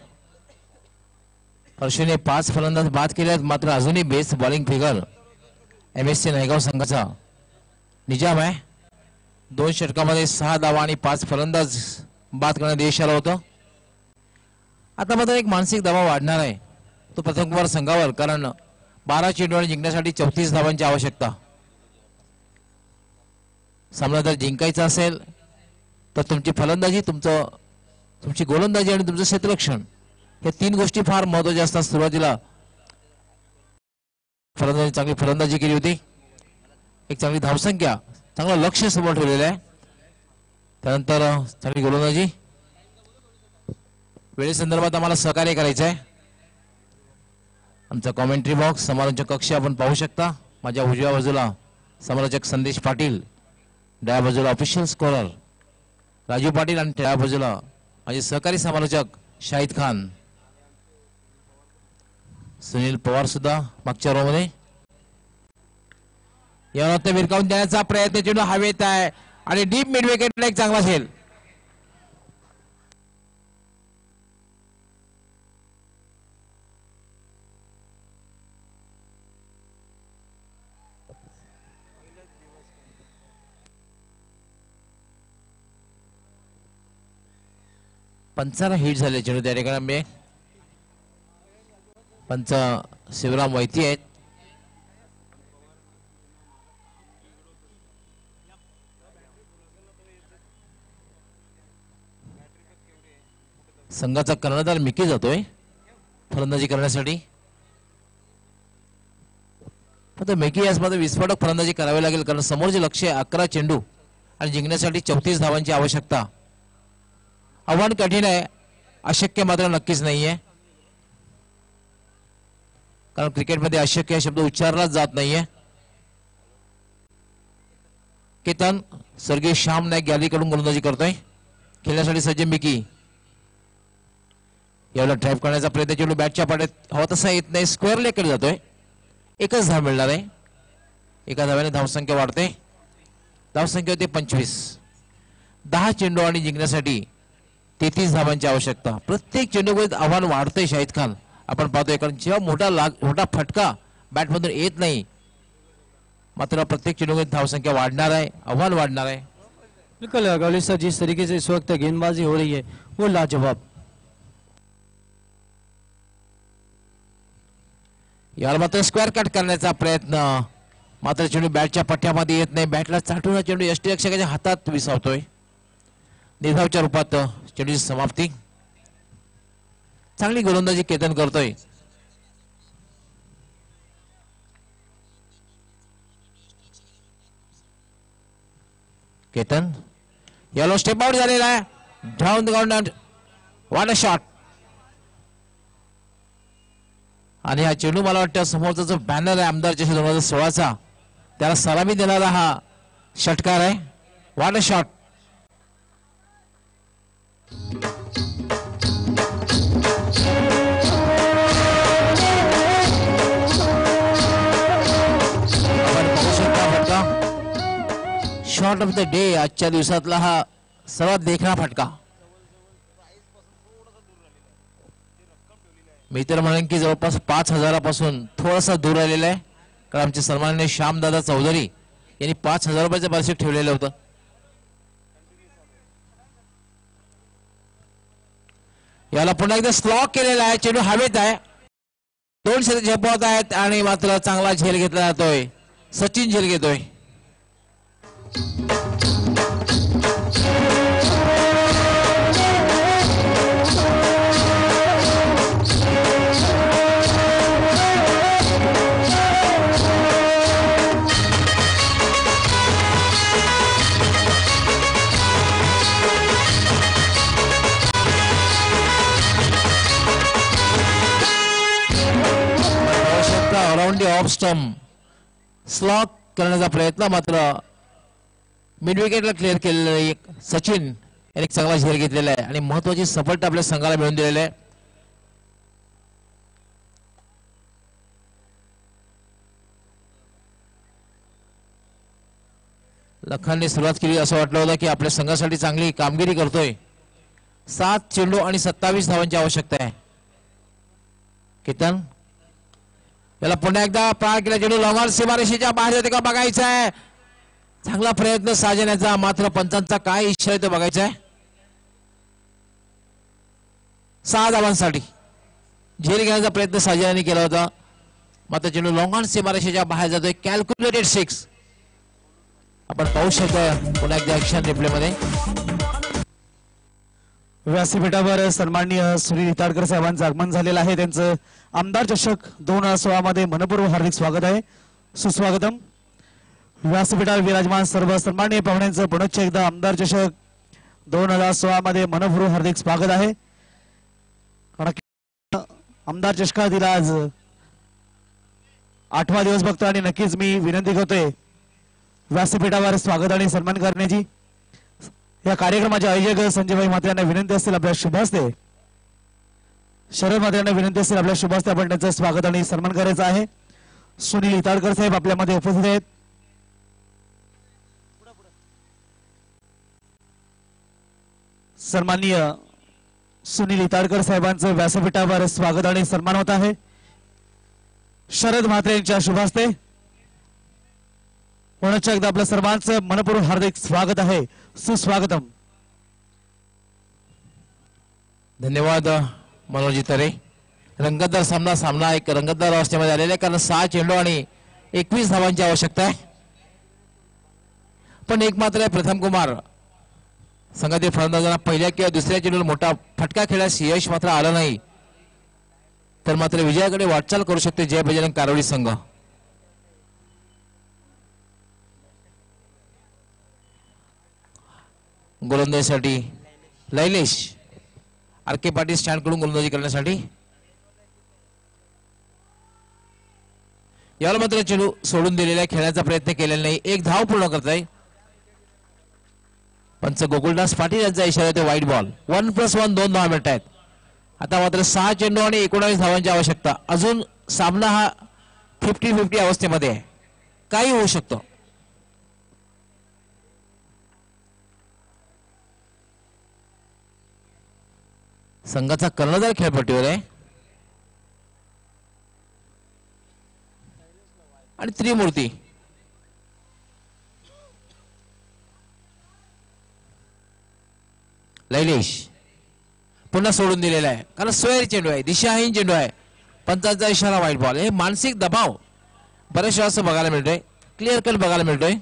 हर्षने 5 फलंदाज बाद केले आहेत, मात्र अजूनही best bowling figure MSC Naigaon संघाचा निजाम आहे। 2 षटकामध्ये 6 धावा आणि 5 फलंदाज बाद करण्यात यश आलं होतं। आता मात्र एक मानसिक दबाव वाढणार आहे तो प्रथम कुमार संघावर, कारण 12 चेंडू आणि जिंकण्यासाठी 34 धावांची आवश्यकता। सामना जर जिंकायचा असेल तर तुमची फलंदाजी, तुमची गोलंदाजी आणि तुमचं क्षेत्ररक्षण, या 3 गोष्टी फार महत्त्वाच्या असतात। सुरुवातीला चांगली फलंदाजी केली होती, एक चांगली धावसंख्या, चांगलं लक्ष समोर ठेवलेलं आहे, त्यानंतर चांगली गोलंदाजी। वेळेसंदर्भात आम्हाला सहकार्य करायचं आहे। आमचा कॉमेंट्री बॉक्स, समालोचक कक्ष आपण पाहू शकता। माझ्या उजव्या बाजूला समालोचक संदेश पाटील, डाव्या बाजूला ऑफिशियल स्कोरर राजू पाटील आणि डाव्या बाजूला माझे सहकारी समालोचक शाहिद खान, सुनील पवार सुद्धा मागच्या रो मध्ये। यावर विरकावून देण्याचा प्रयत्न, चेंडू हवेत आहे आणि डीप मिड विकेटला एक चांगला खेळ। पंचाला हिट झाले चेंडू त्या ठिकाणी, पंच शिवराम वैती आहेत। संघाचा कर्णधार मिकी जातोय फलंदाजी करण्यासाठी, आता मिकी यासमध्ये विस्फोटक फलंदाजी करावी लागेल, कारण समोरचे लक्ष 11 चेंडू आणि जिंकण्यासाठी 34 धावांची आवश्यकता। आव्हान कठीण आहे, अशक्य मात्र नक्कीच नाहीये, कारण क्रिकेटमध्ये अशक्य हा शब्द उच्चारलाच जात नाहीये। केतन स्वर्गीय श्याम नाईक गॅलरीकडून गोलंदाजी करतोय, खेळण्यासाठी सज्ज मिकी। यावेळेला ड्राईव्ह करण्याचा प्रयत्न, चेंडू बॅटच्या पाड्यात हवा तसा येत नाही, स्क्वेअर लेकडे जातोय, 1च धाव मिळणार आहे। 1 धाव्याने धावसंख्या वाढते, धावसंख्या होते 25। 10 चेंडू आणि जिंकण्यासाठी 33 धावांची आवश्यकता। प्रत्येक चेंडूमध्ये आव्हान वाढतंय शाहिद खान, आपण पाहतोय, कारण जेव्हा मोठा फटका बॅटमधून येत नाही, मात्र प्रत्येक चेंडूमध्ये धावसंख्या वाढणार आहे, आव्हान वाढणार आहे। बिल्कुल गौली सर, जिस तरीके से इस वक्त गेंदबाजी हो रही है वो लाजवाब। याला मात्र स्क्वेअर कट करण्याचा प्रयत्न, मात्र चेंडू बॅटच्या पट्ट्यामध्ये येत नाही, बॅटला चाटून चेंडू यष्टीरक्षकाच्या हातात विसावतोय। निर्धावच्या रूपात चेंडूची समाप्ती। चांगली गोलंदाजी केतन करतोय. केतन यालो स्टेप आउट झालेला आहे. Down the ground. What a shot. आणि हा चेंडू मला वाटतं समोरचा जो बॅनर आहे आमदार चषक 2016चा त्याला सलामी देणारा हा षटकार आहे. What a shot. फटका शॉट ऑफ द डे. आजच्या दिवसातला हा सर्वात देखणा फटका. मी तर म्हणेन की जवळपास 5,000 पासून थोडासा दूर आलेला आहे. कारण आमचे सन्माननीय श्यामदादा चौधरी यांनी 5,000 रुपयाचं पारितोषिक ठेवलेलं होतं. याला पुन्हा एकदा स्लॉक केलेला आहे. चेंडू हवेत आहे. 2 षटक झेपवत आहेत आणि मात्र चांगला झेल घेतला जातोय. सचिन झेल घेतोय. Around the off stump slog करण्याचा प्रयत्न मात्र मिड विकेटला क्लिअर केलेलं सचिन यांनी चांगला झेल घेतलेला आहे आणि महत्वाची सफलता आपल्या संघाला मिळवून दिलेली आहे. लखानने सुरुवात केली असं वाटलं होतं की आपल्या संघासाठी चांगली कामगिरी करतोय. 7 चेंडू आणि 27 धावांची आवश्यकता आहे. केतन याला पुन्हा एकदा पार केला. चेंडू लॉंगर सीमारेषेच्या बाहेर जाते का बघायचा आहे. चांगला प्रयत्न साजण्याचा मात्र पंचांचा काय इच्छा आहे तो बघायचा आहे. 6 धावांसाठी झेल घेण्याचा प्रयत्न साजण्याने केला होता मात्र चेंडू लॉंगर सीमारेषेच्या बाहेर जातोय. कॅल्क्युलेटेड 6 आपण पाहू शकतो पुन्हा एकदा ऍक्शन रिप्ले मध्ये. व्यासपीठावर सन्माननीय सुनील हिताडकर साहेबांचं आगमन झालेलं आहे. त्यांचं आमदार चषक 2016 मध्ये मनपूर्वक हार्दिक स्वागत आहे. सुस्वागतम. व्यासपीठावर विराजमान सर्व सन्माननीय पाहुण्यांचं पुनश्च एकदा आमदार चषक 2016 मध्ये मनपूर्वक हार्दिक स्वागत आहे. आमदार चषकातील आज 8वा दिवस बघतो आणि नक्कीच मी विनंती करतोय व्यासपीठावर स्वागत आणि सन्मान करण्याची. या कार्यक्रमाचे आयोजक संजयभाई म्हात्रे यांना विनंती असतील आपल्या शुभ हस्ते शरद म्हात्रे यांना विनंती असतील आपल्या शुभ हस्ते आपण त्यांचं स्वागत आणि सन्मान करायचा आहे. सुनील हिताडकर साहेब आपल्यामध्ये उपस्थित आहेत. सन्माननीय सुनील हिताडकर साहेबांचं व्यासपीठावर स्वागत आणि सन्मान होत आहे. शरद म्हात्रे यांच्या शुभ हस्ते पुनश्च एकदा आपल्या सर्वांचं मनपूर्वक हार्दिक स्वागत आहे. सुस्वागतम. धन्यवाद मनोजी तरे. रंगतदार सामना एक रंगतदार अवस्थेमध्ये आलेला आहे कारण 6 चेंडू आणि 21 धावांची आवश्यकता आहे. पण एक मात्र आहे प्रथम कुमार संघातील फलंदाजांना पहिल्या किंवा दुसऱ्या चेंडूला मोठा फटका खेळण्यास यश मात्र आलं नाही तर मात्र विजयाकडे वाटचाल करू शकते जय बजरंग कारवडी संघ. गोलंदाजीसाठी लैलेश आर.के. पाटील स्टँड कडून गोलंदाजी करण्यासाठी. याला मात्र चेंडू सोडून दिलेला खेळण्याचा प्रयत्न केलेला नाही. 1 धाव पूर्ण करताय. पंच गोकुलदास पाटील यांचा इशारा आहे वाईट बॉल. 1+1 2 धावा मिळत आहेत. आता मात्र 6 चेंडू आणि 19 धावांची आवश्यकता. अजून सामना हा 50-50 अवस्थेमध्ये आहे. काही होऊ शकतं. संघाचा कर्णधार खेळपट्टीवर आहे आणि त्रिमूर्ती लैलेश पुन्हा सोडून दिलेला आहे कारण सोयरी चेंडू आहे. दिशाहीन चेंडू आहे. पंचांचा इशारा वाईट बॉल. हे मानसिक दबाव बरेच वेळा असं बघायला मिळतोय. क्लियर कट बघायला मिळतोय.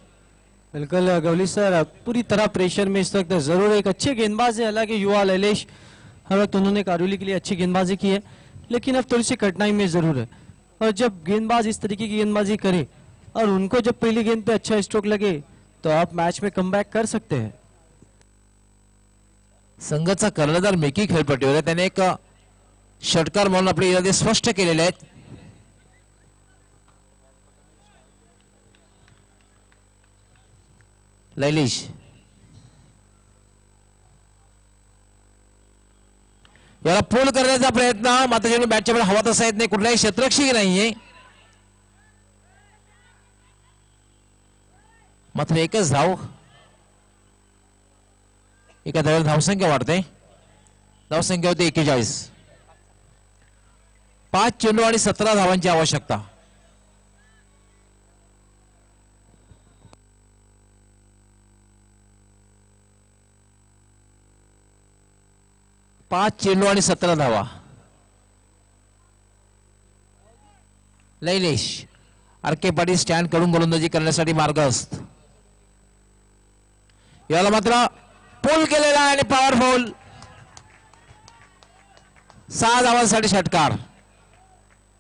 बिल्कुल गवली सर पूरी तरह प्रेशर में इस वक्त जरूर एक अच्छे गेंदबाज है हालांकि युवा लैलेश हर वक्त उन्होंने कारोली के लिए अच्छी गेंदबाजी की है, लेकिन अब थोड़ी सी कठिनाई में जरूर है। और जब गेंदबाज इस तरीके की गेंदबाजी करे और उनको जब पहली गेंद पे अच्छा स्ट्रोक लगे तो आप मैच में कमबॅक कर सकते हैं। संघाचा कर्णधार मिकी खेळपट्टीवर आहे, त्याने एक षटकार म्हणून आपले इरादे स्पष्ट केलेले आहेत. लैलिश याला पूल करण्याचा प्रयत्न, मात्र जेव्हा बॅटच्या मध्ये हवा तसा येत नाही, कुठलाही क्षेत्ररक्षक नाहीये, मात्र एकच धाव. एका धावेवर धावसंख्या वाढते, धावसंख्या होती 41. 5 चेंडू आणि 17 धावांची आवश्यकता. पाच चेंडू आणि 17 धावा. लैलेश आरके पाटील स्टँड करून गोलंदाजी करण्यासाठी मार्गस्थ. याला मात्र पूल केलेला आहे आणि पॉवरफुल 6 धावांसाठी षटकार.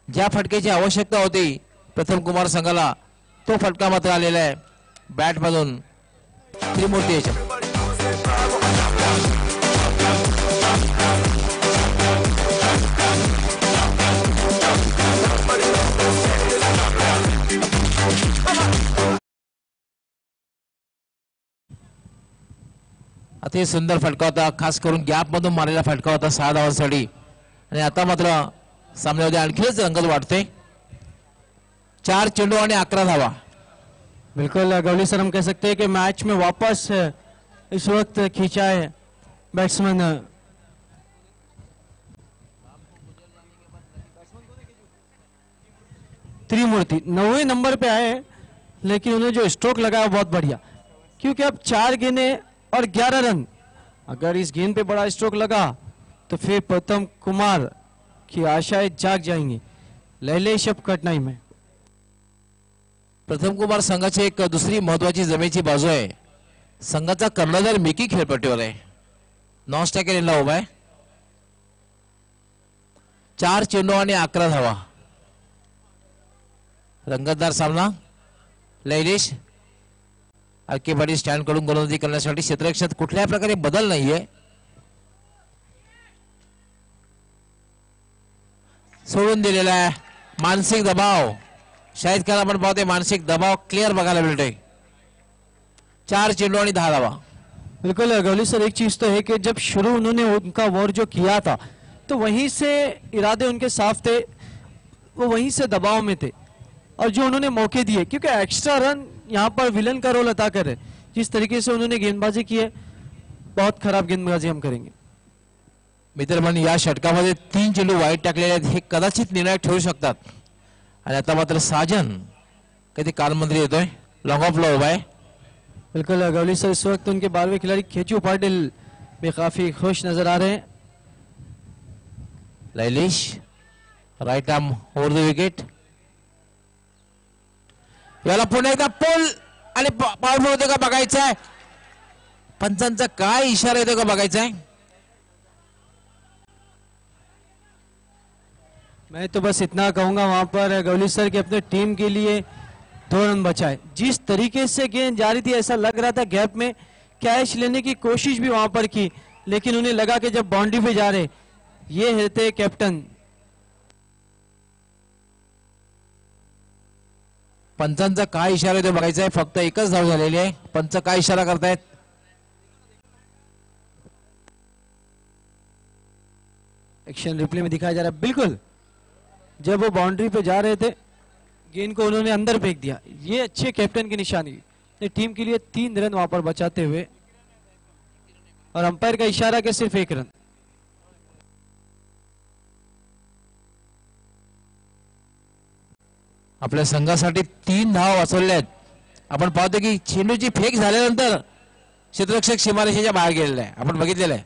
ज्या फटक्याची आवश्यकता होती प्रथम कुमार संघाला, तो फटका मात्र आलेला आहे बॅट मधून त्रिमूर्ती याच्या. अति सुंदर फटका होता, खास करून गॅप मधून मारलेला फटका होता 6 धावांसाठी. आणि आता मात्र सामन्यामध्ये आणखीच रंगत वाटते. 4 चेंडू आणि 11 धावा. बिल्कुल गौली सर, हम कह सकते हैं कि मैच में वापस इस वक्त खींचा है बैट्समैन त्रिमूर्ति. 9वें नंबर पे आए, लेकिन उन्होंने जो स्ट्रोक लगाया बहुत बढ़िया, क्योंकि अब 4 गेंदें और 11 रन. अगर इस गेंद पे बड़ा स्ट्रोक लगा तो फिर प्रथम कुमार की आशाएं जाग जाएंगी. लैलेश अब कठिनाई में. प्रथम कुमार संघाची एक दुसरी महत्वाची जमेची बाजू आहे. संघाचा कर्णधार मिकी खेळपट्टीवर आहे, नॉन स्ट्रायकर उभा आहे. 4 चेंडू आणि 11 धावा. रंगतदार सामना. लैलेश आरके पाटील स्टँड कडून गोलंदाजी करण्यासाठी क्षेत्ररक्षणात कुठल्याही प्रकारे बदल नाहीये. सोडून दिलेला आहे. मानसिक दबाव शाहिद खान आपण पाहते, मानसिक दबाव क्लियर बघायला मिळतोय. 4 चेंडू आणि 10 धावा. बिल्कुल गौली सर, एक चीज तो है कि जब शुरू उन्होंने उनका वॉर जो किया था तो वहीं से इरादे उनके साफ थे, वो वहीं से दबाव में थे. और जो उन्होंने मौके दिए, क्योंकि एक्स्ट्रा रन यहाँ पर विलन का रोल अदा करे, जिस तरीके से उन्होंने गेंदबाजी की है, बहुत खराब गेंदबाजी हम करेंगे. मित्रमंडळी, या षटकामध्ये 3 चेंडू वाईट टाकलेले आहेत, हे कदाचित निर्णायक ठरू शकतात. आणि आता मात्र साजन कधी कालमंत्री येतोय, लॉन्ग ऑफ लो उभा आहे. बिल्कुल गौली सर, इस वक्त उनके 12वें खिलाड़ी खेचू पाटिल भी काफी खुश नजर आ रहे हैं. Lailesh right arm over the wicket. याला पुन्हा एकदा पोल आणि पॉवरफुल होते का बघायचं आहे. पंचांचा काय इशारा येतो का बघायचा आहे. मैं तो बस इतना कहूंगा वहां पर गौली सर कि अपने टीम के लिए 2 रन बचाए. जिस तरीके से गेंद जा रही थी, ऐसा लग रहा था गैप में कैच लेने की कोशिश भी वहां पर की, लेकिन उन्हें लगा कि जब बाउंड्री पे जा रहे, ये रहते कैप्टन. पंचांचा काय इशारा येतो बघायचा आहे. फक्त एकच धाव झालेली आहे. पंच काय इशारा करतायत. एक्शन रिप्ले में दिखाया जा रहा है. बिल्कुल जब वो बाउंड्री पे जा रहे थे, गेंद को उन्होंने अंदर फेंक दिया. ये अच्छे कैप्टन की निशानी. टीम के लिए 3 रन वहां पर बचाते हुए, और अंपायर का इशारा कि सिर्फ 1 रन. आपल्या संघासाठी 3 धावा वाचवल्या आहेत. आपण पाहतो की चेंडूची फेक झाल्यानंतर क्षेत्ररक्षक सीमारेषेच्या बाहेर गेलेला आहे, आपण बघितलेलं आहे.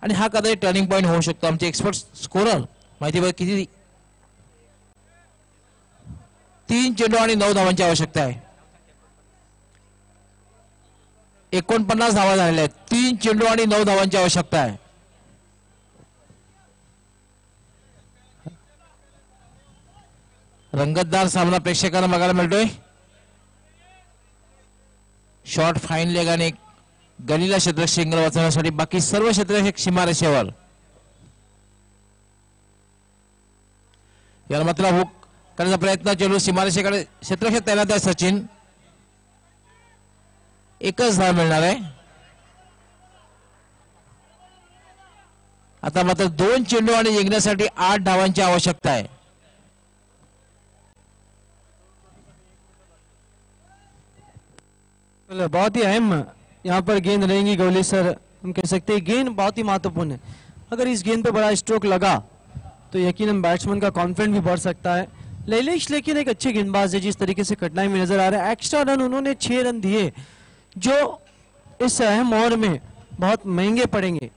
आणि हा कदाचित टर्निंग पॉइंट होऊ शकतो. आमचे एक्सपर्ट स्कोरर माहिती बघ किती. 3 चेंडू आणि 9 धावांची आवश्यकता आहे. 49 धावा झालेल्या आहेत. 3 चेंडू आणि 9 धावांची आवश्यकता आहे. रंगतदार सामना प्रेक्षकांना बघायला मिळतोय. शॉर्ट फाईन लेग आणि गलीला क्षेत्ररक्षक वाचवण्यासाठी बाकी सर्व क्षेत्ररक्षक सीमारेषेवर. याला मात्र हुक करण्याचा प्रयत्न चेंडू सीमारेषेकडे क्षेत्ररक्षक तैनात आहे. सचिन एकच धाव मिळणार आहे. आता मात्र 2 चेंडू आणि जिंकण्यासाठी 8 धावांची आवश्यकता आहे. बहुत ही अहम यहाँ पर गेंद रहेंगी गवले सर. हम कह सकते हैं गेंद बहुत ही महत्वपूर्ण है. अगर इस गेंद पे बड़ा स्ट्रोक लगा तो यकीनन बैट्समैन का कॉन्फिडेंस भी बढ़ सकता है. लैलेश लेकिन एक अच्छे गेंदबाज है. जिस तरीके से कठिनाई में नजर आ रहा है. एक्स्ट्रा रन उन्होंने 6 रन दिए जो इस अहम ओवर में बहुत महंगे पड़ेंगे.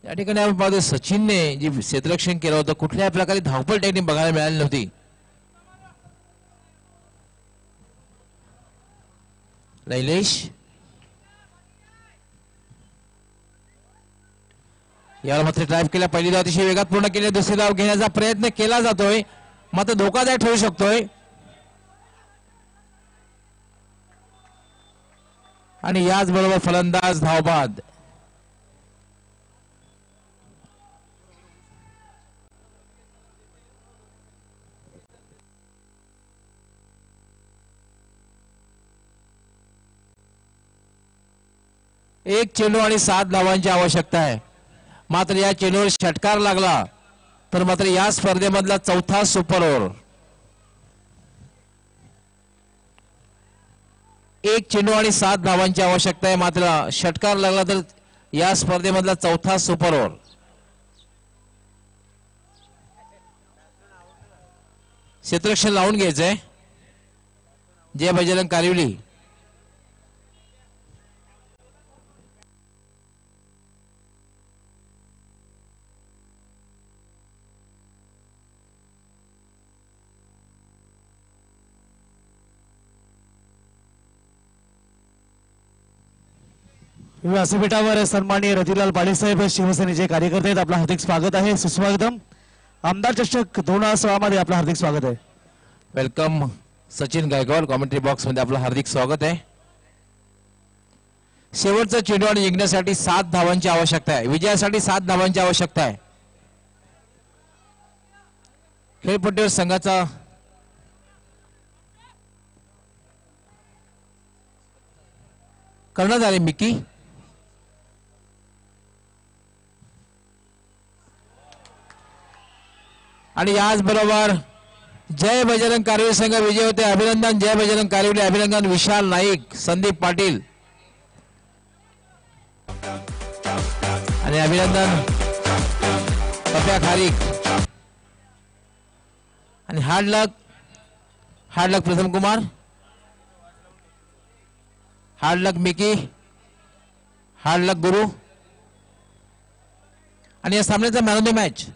या ठिकाणी आपण पाहतो सचिनने जे क्षेत्ररक्षण केलं होतं कुठल्याही प्रकारे धावपळ टेक्निक बघायला मिळाली नव्हती. लैलेश याला मात्र ड्राईव्ह केला. पहिली धाव अतिशय वेगात पूर्ण केली. दुसरी धाव घेण्याचा प्रयत्न केला जातोय मात्र धोकादायक ठरू शकतोय. आणि याच बरोबर फलंदाज धावबाद. एक चेंडू आणि 7 धावांची आवश्यकता आहे. मात्र या चेंडूवर षटकार लागला तर मात्र या स्पर्धेमधला चौथा सुपर ओव्हर. एक चेंडू आणि 7 धावांची आवश्यकता आहे. मात्र षटकार लागला तर या स्पर्धेमधला चौथा सुपर ओव्हर. क्षेत्ररक्षण लावून घ्यायचंय जय बजरंग कारिवली. व्यासपीठावर सन्माननीय रतिलाल पाटील साहेब शिवसेनेचे कार्यकर्ते आहेत. आपलं हार्दिक स्वागत आहे. सुस्वागतम. आमदार चषक 2016 मध्ये आपलं हार्दिक स्वागत आहे. Welcome Sachin Gaikwad. Commentary box मध्ये आपलं हार्दिक स्वागत आहे. शेवटचा चेंडू आणि जिंकण्यासाठी 7 धावांची आवश्यकता आहे. विजयासाठी 7 धावांची आवश्यकता आहे. खेळपट्टीवर संघाचा करण्यात आले मिकी. आणि याचबरोबर जय बजरंग कारिवली संघ विजय होते. अभिनंदन जय बजरंग कारिवली. अभिनंदन विशाल नाईक, संदीप पाटील आणि अभिनंदन पप्या खारीक. आणि हार्ड लक प्रथम कुमार, हार्ड लक मिकी, हार्ड लक गुरु. आणि या सामन्याचा मॅन ऑफ द मॅच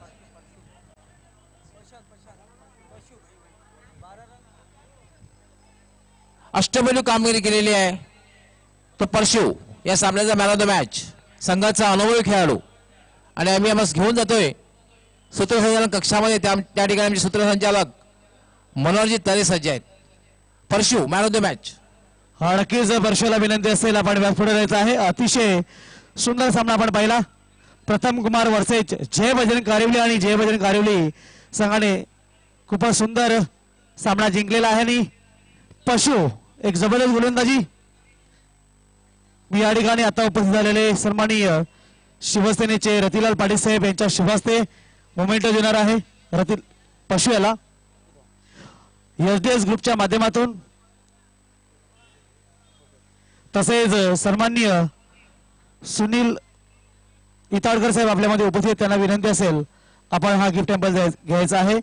अष्टपैलू कामगिरी केलेली आहे तो परशु. या सामन्याचा मॅन ऑफ द मॅच संघाचा अनुभवी खेळाडू. आणि आम्ही आम्हाला घेऊन जातोय सूत्रसंचालन कक्षामध्ये. त्या ठिकाणी आमचे सूत्रसंचालक मनोहरजी तरे सज्ज आहेत. परशु मॅन ऑफ द मॅच. हा नक्कीच परशुला विनंती असेल आपण व्यासपीठावर जायचं आहे. अतिशय सुंदर सामना आपण पाहिला. प्रथम कुमार वर्सेस जय बजरंग कारिवली. आणि जय बजरंग कारिवली संघाने खूपच सुंदर सामना जिंकलेला आहे. आणि पशु एक जबरदस्त गोलंदाजी. मी या ठिकाणी आता उपस्थित झालेले सन्माननीय शिवसेनेचे रतिलाल पाटील साहेब यांच्या शुभ हस्ते मोमेंटो देणार आहे पशु याला एसडीएस ग्रुपच्या माध्यमातून. तसेच सन्माननीय सुनील इताडकर साहेब आपल्यामध्ये उपस्थित. त्यांना विनंती असेल आपण हा गिफ्ट टेम्पल घ्यायचा आहे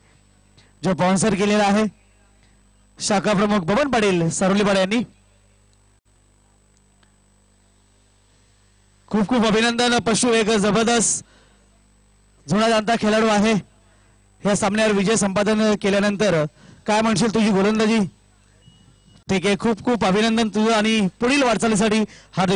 जो स्पॉन्सर केलेला आहे शाखा प्रमुख बबन पाटील सारोलीपाडा यांनी. खूप खूप अभिनंदन. पशु एक जबरदस्त जुना जाणता खेळाडू आहे. या सामन्यावर विजय संपादन केल्यानंतर काय म्हणशील तुझी गोलंदाजी? ठीक आहे, खूप खूप अभिनंदन तुझं आणि पुढील वाटचालीसाठी हार्दिक